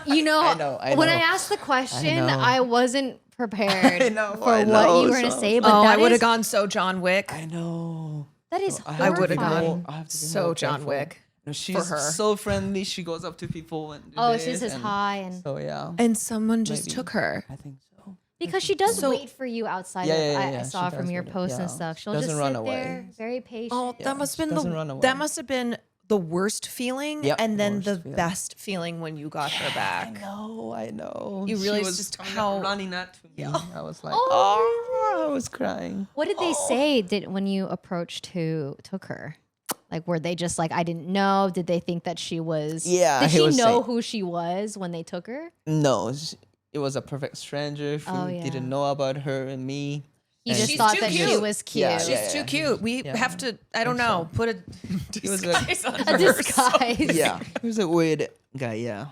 You know, I when know. I asked the question, know. I wasn't prepared I know, for I what know, you were going to so- say, but Oh, I that would have is- gone so John Wick. I know. that is So I would've horrifying. gone I have to be so more John careful. Wick. No, she's her. so friendly. She goes up to people and do Oh, this, she says and hi, and So yeah, And someone just Maybe. took her. I think so. because she does So- wait for you outside. Yeah, I saw she from does your wait. posts and Yeah. stuff. She'll Doesn't just run sit away. there, very patient. Oh, Yeah, that must have she doesn't been run away. that must have been the worst feeling, Yep, and then the worst feeling. best feeling when you got her back. I know. You She realized was just coming how- up, running at to me. I was like, Oh. I was crying. What did they say when you approached who took her? Like, were they just like, I didn't know? Did they think that she was? Yeah, Did he she was know saying- who she was when they took her? No, it was a perfect stranger who Oh, yeah. didn't know about her and me. You And just She's thought too that she cute. was cute. Yeah, She's yeah, too yeah. cute. We Yeah. have to. I don't know. Put a He was a, disguise on A her. disguise. yeah, he was a weird guy. Yeah.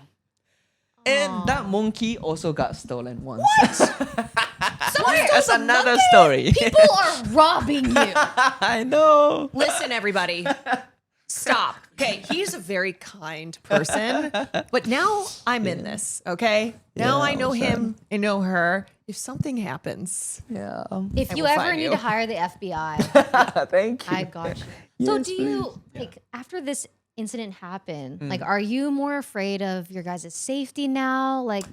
And that monkey also got stolen once. That's another story. People are robbing you. I know. Listen, everybody. Stop. Okay, he's a very kind person, but now I'm in this. Okay, now Yeah, I know sad. him. I know her. If something happens, Yeah. If I you will ever find need you. to hire the FBI, Thank you. I got you. So Yes, do you, like, after this incident happened, like, are you more afraid of your guys' safety now? Like,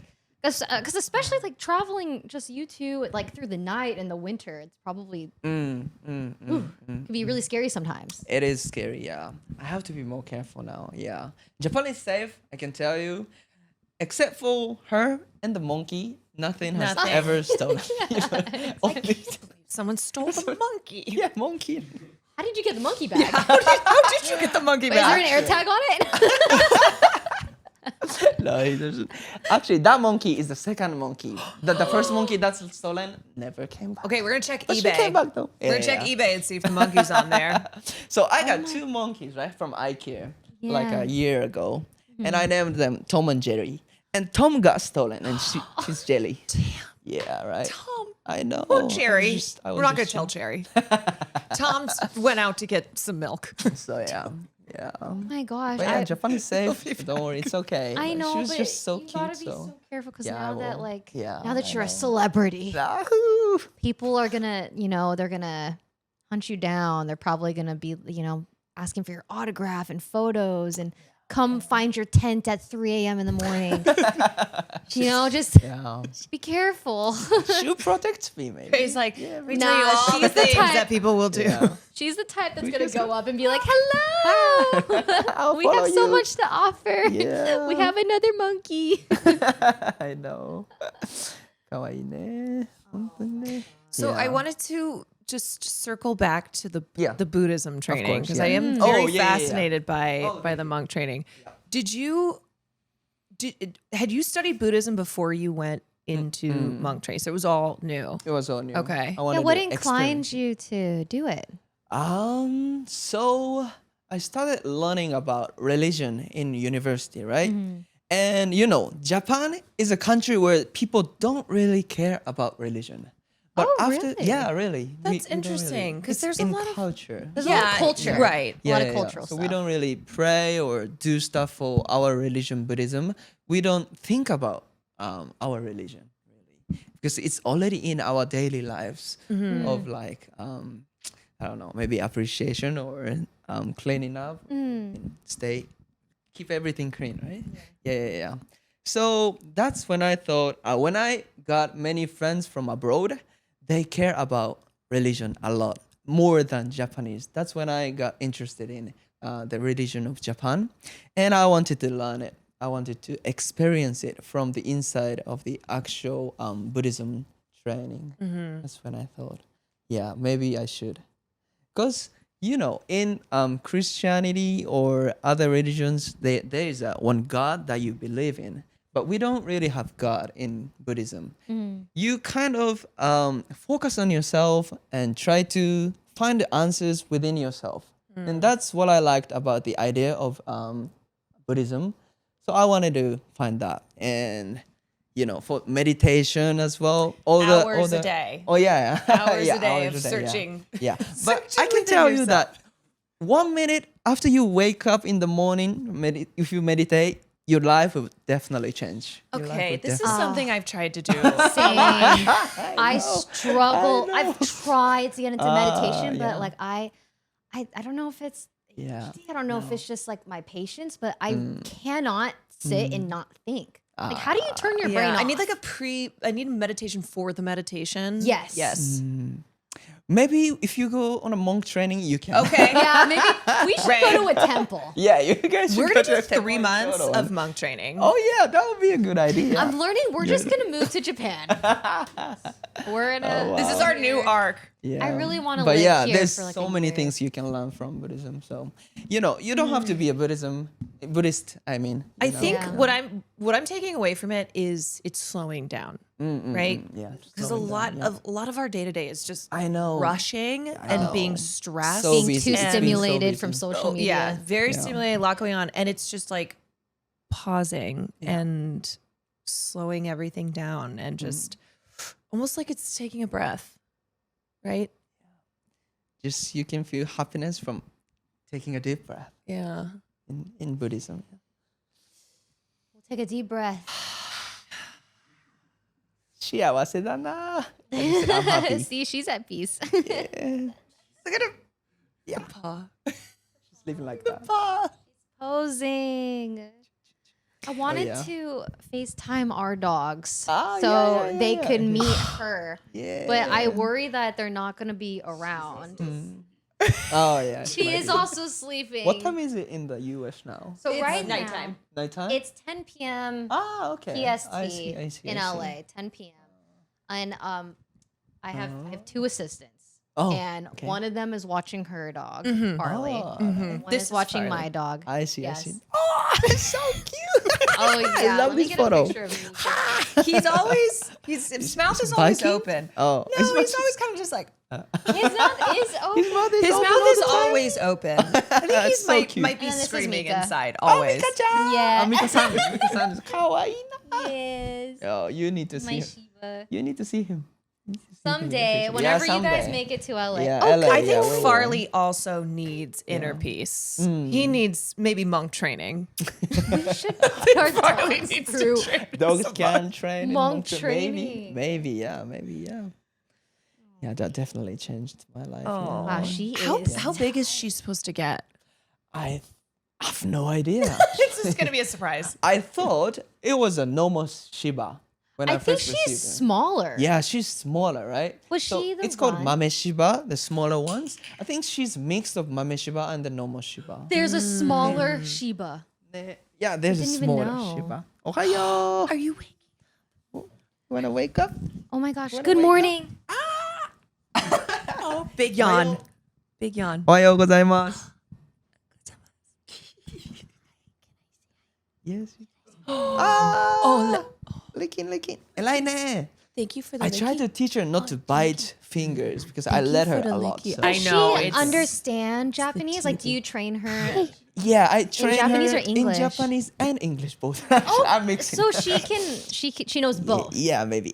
because especially like traveling just you two, like through the night in the winter, it's probably can be really scary sometimes. It is scary, yeah. I have to be more careful now, yeah. Japan is safe, I can tell you. Except for her and the monkey, nothing has Nothing. ever stolen. Only- someone stole the monkey. yeah, monkey. How did you get the monkey back? How did you get the monkey Is there back? an air tag on it? No, he doesn't. Actually, that monkey is the second monkey. The first monkey that's stolen never came back. Okay, we're gonna check But she eBay. came back though. We're gonna check eBay and see if the monkey's on there. So I got two monkeys, right, from IKEA like Yeah. a year ago. And I named them Tom and Jerry. And Tom got stolen and she's Jelly. Damn. Yeah, right. Tom. I know. Oh, Cherry. I was We're not gonna just tell Cherry. Tom's went out to get some milk. So yeah. Yeah. Oh my gosh. But yeah, Japan is safe. Don't worry, it's okay. I Like, know, she was but just so you cute. gotta be So. so careful because Yeah, now that well, yeah, now that I you're a know. celebrity, Yahoo! people are gonna, they're gonna hunt you down. They're probably gonna be, asking for your autograph and photos and come find your tent at 3 a.m. in the morning. Just Yeah. be careful. She'll protect me, maybe. He's like, let me Nah, tell you all she's the the things type- that people will do. Yeah. She's the type that's We gonna just- go up and be like, "Hello, I'll we have follow so you." much to offer. Yeah. We have another monkey." I know. かわいいね。本当にね。 So I Yeah. wanted to just circle back to the Yeah. the Buddhism training course, because yeah. I am Oh, very yeah, yeah, yeah. fascinated by the monk training. Had you studied Buddhism before you went into monk training? So it was all new. It was all new. Okay. I wanted What to inclined you to do it? So I started learning about religion in university, right? And Japan is a country where people don't really care about religion. But Oh, after, really? yeah, really. That's we don't interesting, really. 'cause It's there's a in lot of- culture. There's a lot of culture, right. A lot of cultural So stuff. we don't really pray or do stuff for our religion, Buddhism. We don't think about our religion really because it's already in our daily lives of like I don't know, maybe appreciation or cleaning up, keep everything clean, right? Yeah. So that's when I thought when I got many friends from abroad, they care about religion a lot more than Japanese. That's when I got interested in the religion of Japan, and I wanted to learn it. I wanted to experience it from the inside of the actual Buddhism training. That's when I thought, yeah, maybe I should. Because, in Christianity or other religions, there is one God that you believe in. But we don't really have God in Buddhism. You kind of focus on yourself and try to find the answers within yourself. And that's what I liked about the idea of Buddhism. So I wanted to find that. And, for meditation as well. Hours a day. Oh, yeah. Hours Yeah, a day hours of a day, yeah. searching. Yeah. But Searching I can within tell you yourself. that 1 minute after you wake up in the morning, if you meditate, your life will definitely change. Your life Okay, will this is definitely- something I've tried to do. Same. I struggle. I've tried to get into meditation, but yeah. like I don't know if it's. Yeah. I don't know if it's just like my patience, but I cannot sit and not think. Like, how do you turn your brain off? I need like I need meditation for the meditation. Yes. Yes. Maybe if you go on a monk training, you can. Okay. Yeah, maybe we should go to a temple. Yeah, you guys should We're go gonna to do a temple 3 in months Kyoto. of monk training. Oh yeah, that would be a good idea. I'm learning. We're just gonna move to Japan. We're gonna. This is our new arc. Yeah. I really wanna But live yeah, here there's for, like, so a many year. things you can learn from Buddhism. So, you don't have to be a Buddhist. I mean, I think Yeah. what I'm taking away from it is it's slowing down, right? yeah, Because slowing down, a lot of our day to day is just I know. rushing and being stressed, So Being busy. too And- stimulated so from busy. social media. yeah, very Yeah. stimulated, a lot going on, and it's just like pausing and slowing everything down and just almost like it's taking a breath, right? Just you can feel happiness from taking a deep breath Yeah. in Buddhism. We'll take a deep breath. 幸せだな. I said, I'm happy. See, she's at peace. Look at him. Yeah. Paw. Just living like that. Posing. I wanted yeah. to FaceTime our dogs so yeah, they yeah. could meet her. Yeah. But I worry that they're not going to be around. Oh yeah. She is also sleeping. What time is it in the US now? So It's right nighttime. Nighttime? now, it's 10 p.m. Okay. PST I see. in LA, 10 p.m. And I have 2 assistants. Oh, And okay. one of them is watching her dog, Harley. Oh, And one This is is watching Farley. my dog. I see. Yes. I see. Oh, it's so cute. Oh yeah, love let me this get photo. a picture of me. His mouth is always biking? open. Oh, No, he's always kind of just like His mouth is open. His mouth is his open mouth all is the time. always open. I think That's he so might cute. might be And then this is screaming Mika. inside always. Yeah. Mika-san. Mika-san is kawaii na. Yes. Oh, you need to see My him. Shiba. You need to see him. Someday, whenever you guys make it to LA. Yeah, Oh, LA, I think we will. Farley also needs inner peace. He needs maybe monk training. we should put our Farley dogs needs through. to train. Dogs can train in Monk monk training. Maybe, yeah. Yeah, that definitely changed my life. Oh. Wow, she How is. how big is she supposed to get? I have no idea. This is gonna be a surprise. I thought it was a normal Shiba when I, I think first she's received her. smaller. Yeah, she's smaller, right? Was she the It's called one? Mame Shiba, the smaller ones. I think she's mixed of Mame Shiba and the normal Shiba. There's a smaller Shiba. Yeah, there's a didn't even smaller know. Shiba. Ohayo! Are you waking? You wanna wake up? Oh my gosh. Wanna Good wake morning. Oh, big yawn. Big yawn. Ohayo gozaimasu. Yes. Licking. Elai ne. Thank you for the I tried to teach her not to bite fingers because I you let for her the a lot. licky. so- I Does know, she it's- understand Japanese? Like, do you train her? Yeah, I train Japanese her or English? in Japanese and English both. I'm mixing. So she knows both. Yeah, maybe.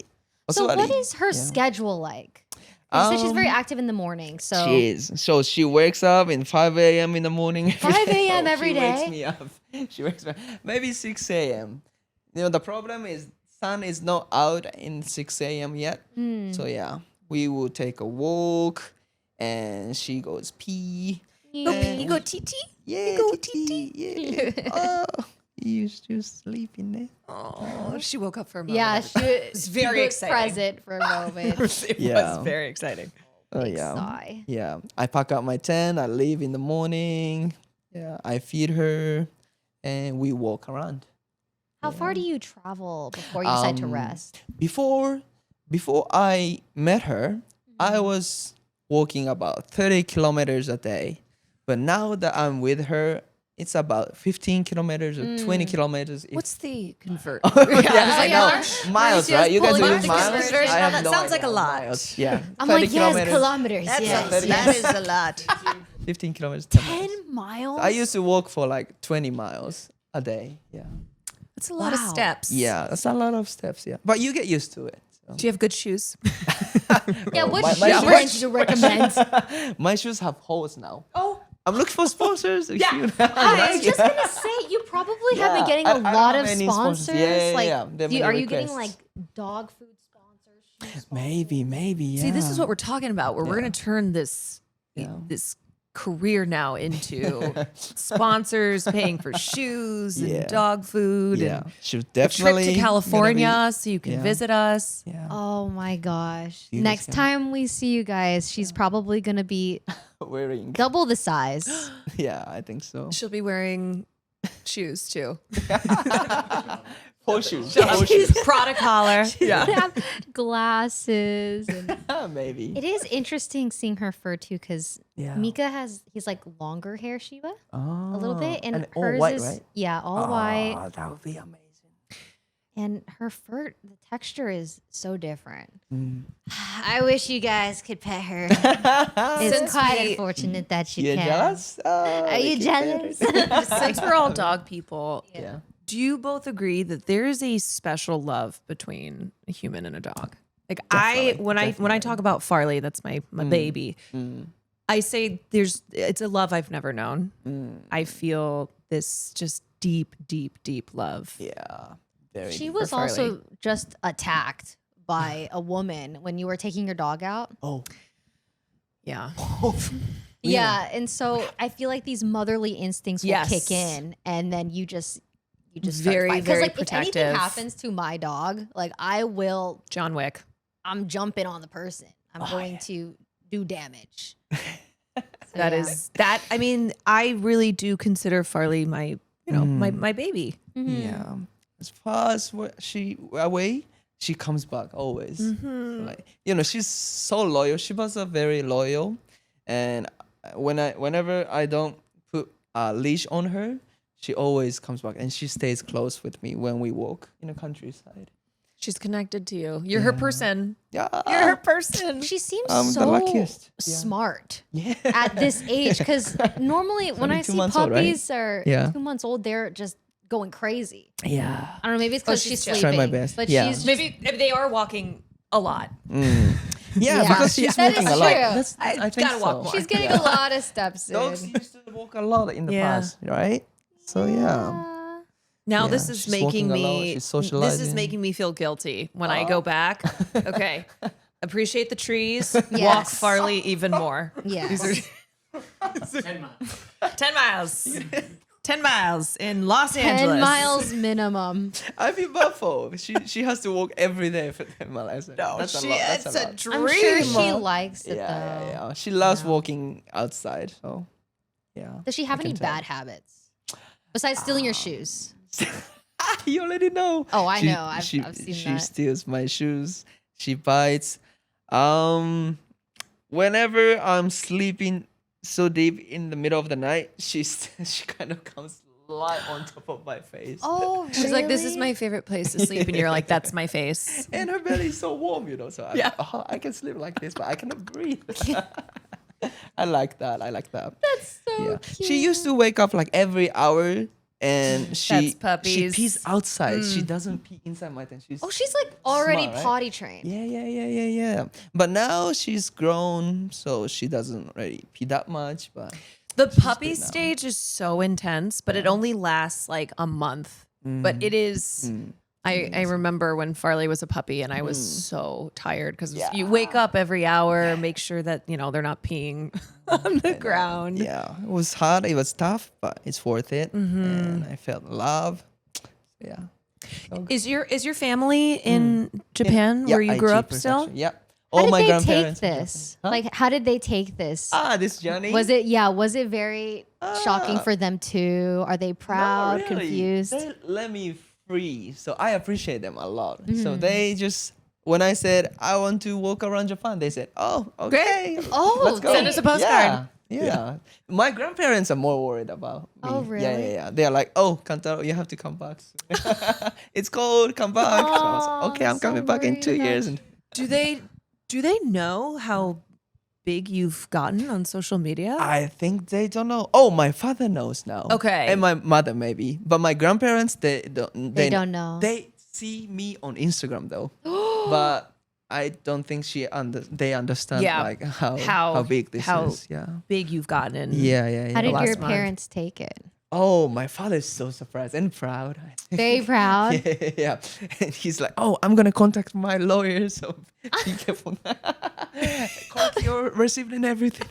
So Also, what is her schedule like? You said she's very active in the morning. So She is. So she wakes up in 5 a.m. in the morning. 5 a.m. every She day? wakes me up. She wakes me up. Maybe 6 a.m. You know, the problem is sun is not out in 6 a.m. yet. So yeah, we will take a walk and she goes pee. You go TT? Yeah, go TT. Yeah. Oh, you used to sleep in there. Oh, she woke up for a moment. yeah, she was very was exciting. present for a moment. It Yeah. was very exciting. Oh Big yeah. sigh. Yeah, I pack up my tent. I leave in the morning. Yeah, I feed her, and we walk around. How far do you travel before you decide to Um, rest? Before I met her, I was walking about 30 kilometers a day. But now that I'm with her, it's about 15 kilometers or 20 kilometers. What's the convert? yeah, I know. yeah. Miles, She was right? You guys pulling use up the miles? conversion. I have That no sounds like idea. a lot. Miles. Yeah. I'm 30 like, yes, kilometers. Yes, thirty yes. That is a lot. 15 kilometers. 10 miles. 10 miles? I used to walk for like 20 miles a day. Yeah. That's a lot of Wow. steps. Yeah, that's a lot of steps. Yeah. But you get used to it. So. Do you have good shoes? Yeah, what my shoe shoes- brand do you recommend? My shoes have holes now. Oh, I'm looking for sponsors. Yeah. I was just gonna say, you probably have been getting I a don't lot have of any sponsors. sponsors. Yeah, like, yeah. There are do you- many are you getting like requests. dog food sponsors? Maybe. Yeah. see, this is what we're talking about. Where we're Yeah. going to turn this Yeah. this career now into sponsors paying for shoes Yeah. and dog food Yeah. and She was a trip definitely to gonna California so you can Yeah. visit us. be- yeah. Oh my gosh. You guys Next can- time we see you guys, she's probably gonna be Wearing. double the size. Yeah, I think so. She'll be wearing shoes too. Horseshoes. Prada collar. Yeah. Have glasses. And Maybe. it is interesting seeing her fur too, because Yeah. Mika he's like longer hair Shiba a little bit, and all hers white, is right? all white, Oh, that would be amazing. and her fur, the texture is so different. Mm. I wish you guys could pet her. It's Since quite we- unfortunate that you You can't. jealous? Are you jealous? Since we're all dog people, Yeah. do you both agree that there is a special love between a human and a dog? Like when I talk about Farley, that's my baby. I say it's a love I've never known. I feel this just deep love. Yeah. Very. She deep. was Farley. also just attacked by a woman when you were taking your dog out. Oh. Yeah. Yeah, and so I feel like these motherly instincts will Yes. kick in, and then you just start Very, fighting. 'Cause, very like, if anything protective. happens to my dog, like John Wick. I'm jumping on the person. I'm going to do damage. So, That yeah. is that. I mean, I really do consider Farley my, my baby. Mm-hmm. Yeah. As far as she away, she comes back always. Mm-hmm. Like she's so loyal. Shiba's are very loyal, and whenever I don't put a leash on her, she always comes back, and she stays close with me when we walk in the countryside. She's connected to you. You're her person. Yeah. You're her person. She seems I'm the so luckiest. Yeah. smart Yeah. at this age, because normally when only I 2 see months old, right? puppies are Yeah. 2 months old, they're just going crazy. Yeah. I don't know, maybe it's because she's she's sleeping. trying my best. But Yeah. she's Maybe they are walking a lot. Yeah, Yeah. because she's That walking is a lot. true. I think gotta walk so. more. She's getting a lot of steps in. Dogs used to walk a lot in the Yeah. past, right? So yeah. Now Yeah, this is she's making walking a lot, me she's this is socializing. making me feel guilty when I go back. Okay. Appreciate the trees. Walk Yes. Farley even more. Yes. 10 miles. 10 miles in Los 10 Angeles. miles minimum. I feel bad for she has to walk every day for 10 miles. No, That's she, a lot. it's That's a a lot. dream. I'm sure she likes it Yeah, though. yeah, yeah. She loves walking outside. So yeah. Does she have I any can tell. bad habits besides stealing your shoes? You already know. Oh, I She- know. I've she, seen she that. steals my shoes. She bites. Whenever I'm sleeping so deep in the middle of the night, she kind of comes right on top of my face. Oh, She's like, this is my favorite place to sleep. And you're like, that's my face. And her belly is so warm, So I can sleep like this, but I cannot breathe. I like that. That's so cute. She used to wake up like every hour, and she puppies. pees outside. She doesn't pee inside my tent. Oh, she's like already Smart, right? potty trained. Yeah. But now she's grown, so she doesn't really pee that much. But The puppy good now. stage is so intense, but it only lasts like a month. But it is. I remember when Farley was a puppy and I was so tired because you wake up every hour, make sure that, they're not peeing on the ground. yeah, it was hard. It was tough, but it's worth it. And I felt love. Yeah. Is your family in Japan where you grew up still? Yep. How All did my they take grandparents. are this? Japanese. Huh? Like, how did they take this? This journey. Was it very shocking for them too? Are they proud, Not really. confused? They let me free, so I appreciate them a lot. Mm-hmm. So they just, when I said I want to walk around Japan, they said, "Oh, okay, Oh, let's go." Send us a postcard. Yeah. My grandparents are more worried about me. Oh, really? Yeah. They're like, "Oh, Kantaro, you have to come back soon." It's cold. Come back. So I was like, okay, I'm so coming back in worried 2 about years. you. And Do they know how big you've gotten on social media? I think they don't know. Oh, my father knows now. Okay. And my mother maybe, but my grandparents they don't. They don't know. They see me on Instagram though, but I don't think they understand like how big this is. Yeah. Big you've gotten in. Yeah. How did last your month. parents take it? Oh, my father is so surprised and proud. Very proud. Yeah. And he's like, "Oh, I'm gonna contact my lawyer, so be careful. Copy your receipt and everything."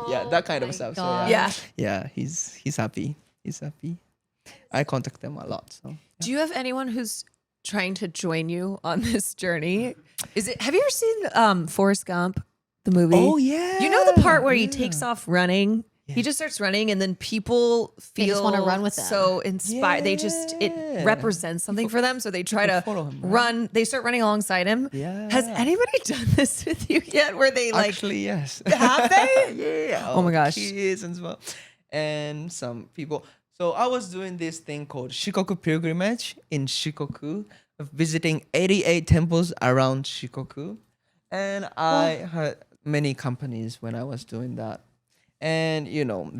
Yeah, that kind my of stuff. God. So Yeah. yeah, he's happy. He's happy. I contact them a lot. So Do you have anyone who's trying to join you on this journey? Have you ever seen Forrest Gump, the movie? oh yeah, You know the part where he takes off running? He just starts running and then people They feel just wanna run with him. so inspired. They just, it Yeah. represents something for them. So they try to follow him, right? run. They start running alongside him. Yeah. Has anybody done this with you yet where they like, Actually, yes. have they? Yeah. Oh my gosh. Kids and well, and some people. So I was doing this thing called Shikoku pilgrimage in Shikoku, visiting 88 temples around Shikoku, and I had many companies when I was doing that. And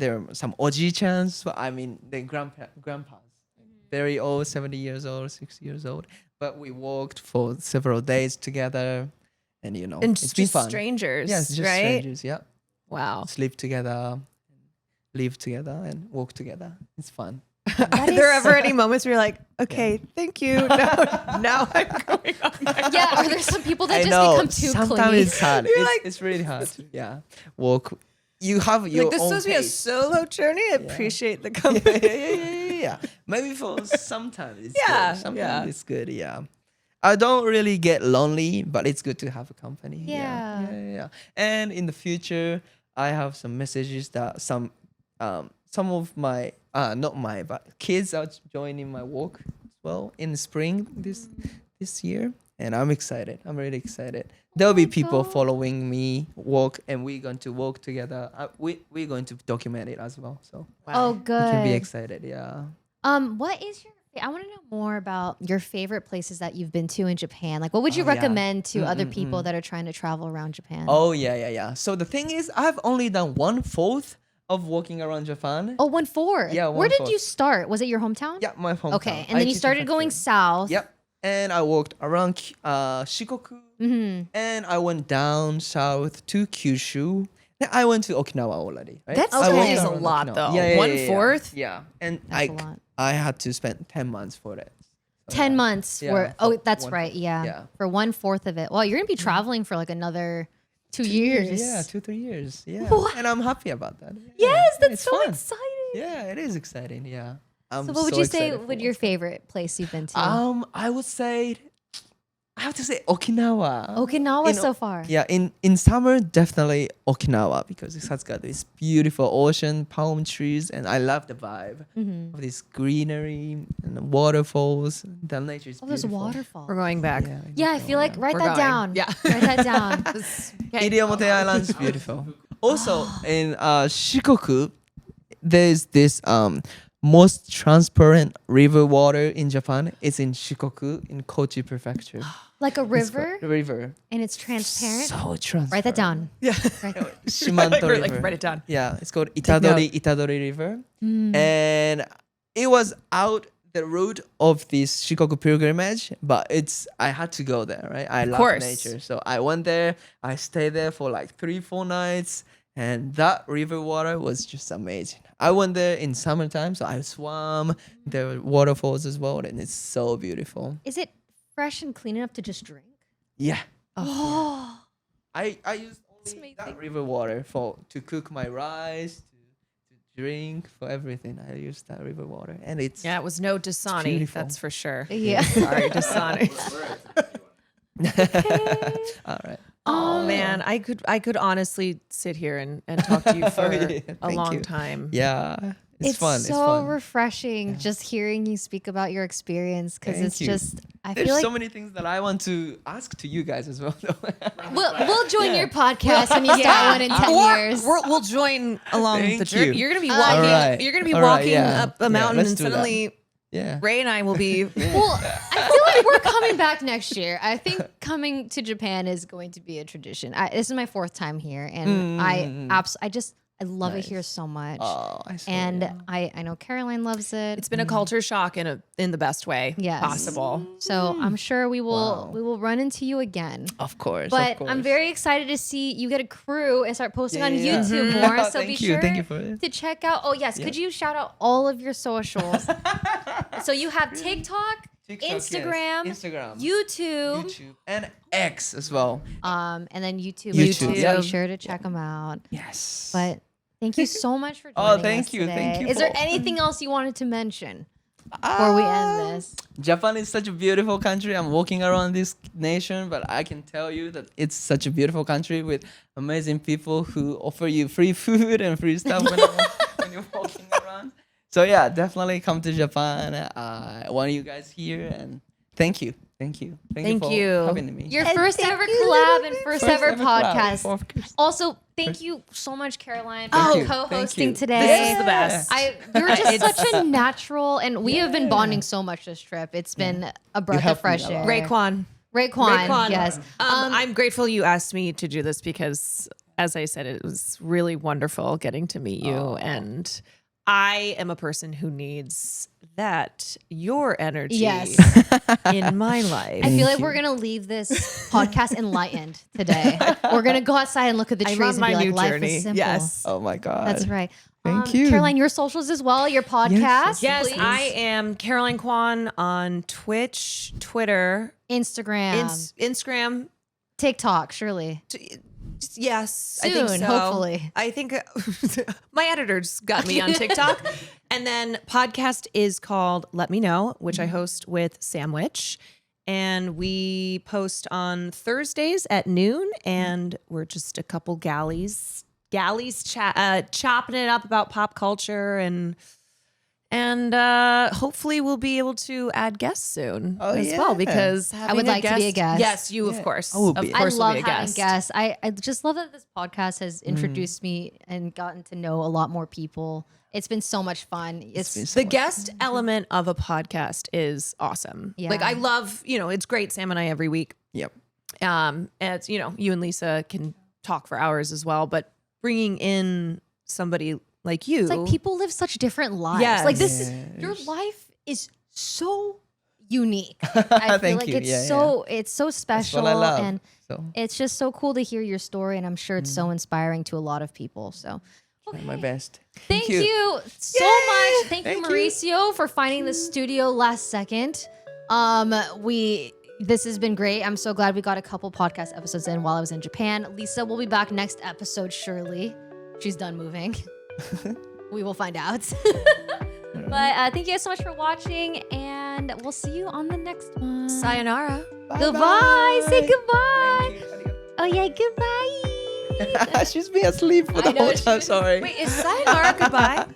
there are some oji-chans, I mean the grandpas, very old, 70 years old, 60 years old. But we walked for several days together, and And it's been just fun. strangers, Yes, just right? strangers. Yeah, Wow. sleep together, live together, and walk together. It's fun. Are there ever any moments where you're like, okay, thank you. Now I'm going on my Yeah, are there some people that I just know. become too Sometimes clingy? it's hard. You're It's, like- it's really hard. Yeah, walk. You have your Like, this is own supposed to be a pace. solo journey. I appreciate the company. Yeah. Maybe for sometimes it's Yeah, good. Sometimes yeah. it's good. Yeah. I don't really get lonely, but it's good to have a company. Yeah. Yeah. And in the future, I have some messages that some of my not my but kids are joining my walk as well in the spring this year, and I'm excited. I'm really excited. There'll be people following me walk, and we're going to walk together. We're going to document it as well, so Oh, you good. can be excited. Yeah. What is your? I want to know more about your favorite places that you've been to in Japan. Like, what would you Oh, yeah. recommend to other people that are trying to travel around Japan? Oh yeah. So the thing is, I've only done 1/4 of walking around Japan. Oh, 1/4. Yeah, Where did 1/4. you start? Was it your hometown? Yeah, my hometown. Okay, and then you Aichi started going Prefecture. south. Yep. and I walked around Shikoku, and I went down south to Kyushu. Then I went to Okinawa already. Right? That's I still walked is a around lot, Okinawa. though. Yeah, 1/4? Yeah, and That's a lot. I had to spend 10 months for it. 10 months. Yeah, Oh, for that's 1/4. right. Yeah. Yeah. For 1/4 of it. Well, you're going to be traveling for like another 2 years. Yeah, 2-3 years. Yeah, What? and I'm happy about that. Yes, that's it's so fun. exciting. Yeah, it is exciting. Yeah. I'm So what would you say excited for would your what's favorite place you've been to? I would say, I have to say Okinawa. Okinawa in- so far. Yeah, in summer definitely Okinawa because it has got this beautiful ocean, palm trees, and I love the vibe of this greenery and the waterfalls. The nature is Oh, there's a beautiful. waterfall. We're going back. Yeah, I feel like write We're that going. down. Yeah. Write that down. Okay. Iriomote Island is beautiful. Also in Shikoku, there's this most transparent river water in Japan. It's in Shikoku in Kochi Prefecture. Like a It's river a river. and it's transparent. So transparent. Write that down. Yeah. Shimanto We're River. like, write it down. Yeah, it's called note. Itadori River. And it was out the route of this Shikoku pilgrimage, but I had to go there, right? I love course. nature. So I went there, I stayed there for like 3-4 nights, and that river water was just amazing. I went there in summertime, so I swam. There were waterfalls as well, and it's so beautiful. Is it fresh and clean enough to just drink? Yeah. Oh. I used only that river water to cook my rice, to drink, for everything. I used that river water, and it's Yeah, it was no Dasani, beautiful. that's for sure. Yeah. Sorry, Dasani. all right. Oh man, I could honestly sit here and talk to you for a Thank long you. time. Yeah, it's fun. so It's fun. refreshing just hearing you speak about your experience because Thank it's you. just I There's feel like so many things that I want to ask to you guys as well. we'll join your podcast when you start one in 10 years. We'll join along Thank the journey. you. You're gonna be All walking. right. You're gonna be All right, walking yeah. up a Yeah, mountain, let's and do that. suddenly Yeah. Ray and I will be. Well, I feel like we're coming back next year. I think coming to Japan is going to be a tradition. This is my 4th time here, and I love it here so much. Oh, I see. And Yeah. I know Caroline loves it. It's been a culture shock in the best way Yes. possible. So I'm sure we will Wow. we will run into you again. Of course. But of course. I'm very excited to see you get a crew and start posting on Yeah. YouTube more. So Thank be you. sure Thank you for it. to check out. Oh yes, could you shout out all of your socials? So you have TikTok, TikTok, yes. Instagram, Instagram, YouTube, and X as well. and then YouTube. YouTube. So Yeah. be sure to check them out. Yes. But thank you so much for Oh, joining thank us you. today. Thank you Is there for- anything else you wanted to mention before we end this? Japan is such a beautiful country. I'm walking around this nation, but I can tell you that it's such a beautiful country with amazing people who offer you free food and free stuff when you're walking around. So yeah, definitely come to Japan. I want you guys here, and thank you. Thank you. Thank for you. having me. Your first ever collab and first ever podcast. Of course. Also, thank you so much, Caroline, for Thank you. co-hosting Thank you. today. This is the best. You're just It's- such a natural, and we have been bonding so much this trip. It's been a breath of helped me fresh a lot. air. Raekwon. Raekwon, yes. I'm grateful you asked me to do this because, as I said, it was really wonderful getting to meet you. And I am a person who needs your energy Yes. in my life. I feel like we're gonna leave this podcast enlightened today. We're gonna go outside and look at the I'm trees on and be my like, new life journey. is simple. Yes. Oh my God. That's right. Thank you. Caroline, your socials as well, your podcast. Yes, please. I am Caroline Kwan on Twitch, Twitter, Instagram, Instagram. TikTok, surely. Yes, I think Soon, so. hopefully. I think my editors got me on TikTok. And then podcast is called Let Me Know, which I host with Sandwich. And we post on Thursdays at noon. And we're just a couple galleys chopping it up about pop culture and hopefully we'll be able to add guests soon as well yeah. because I would like to be a guest. Yes, you of course. I will Of be. I course will love be a having guest. guests. I just love that this podcast has introduced me and gotten to know a lot more people. It's been so much fun. It's been so The guest element of a podcast is awesome. Yeah. Like I love, it's great Sam and I every week. Yep. And it's, you and Lisa can talk for hours as well, but bringing in somebody like you. like people live such different lives. Yes. Like this, your life is so unique. I feel Thank like you. it's Yeah, it's so special what I love. and So it's just so cool to hear your story, and I'm sure it's so inspiring to a lot of people. So try my best. thank you so much. Thank you, Thank you. Mauricio, for finding the studio last second. This has been great. I'm so glad we got a couple podcast episodes in while I was in Japan. Lisa will be back next episode, surely. She's done moving. We will find out. But thank you guys so much for watching, and we'll see you on the next one. Sayonara. Goodbye. Say goodbye. Thank you. Oh yeah, goodbye. She's been asleep for the whole time. Sorry. Wait, is sayonara goodbye?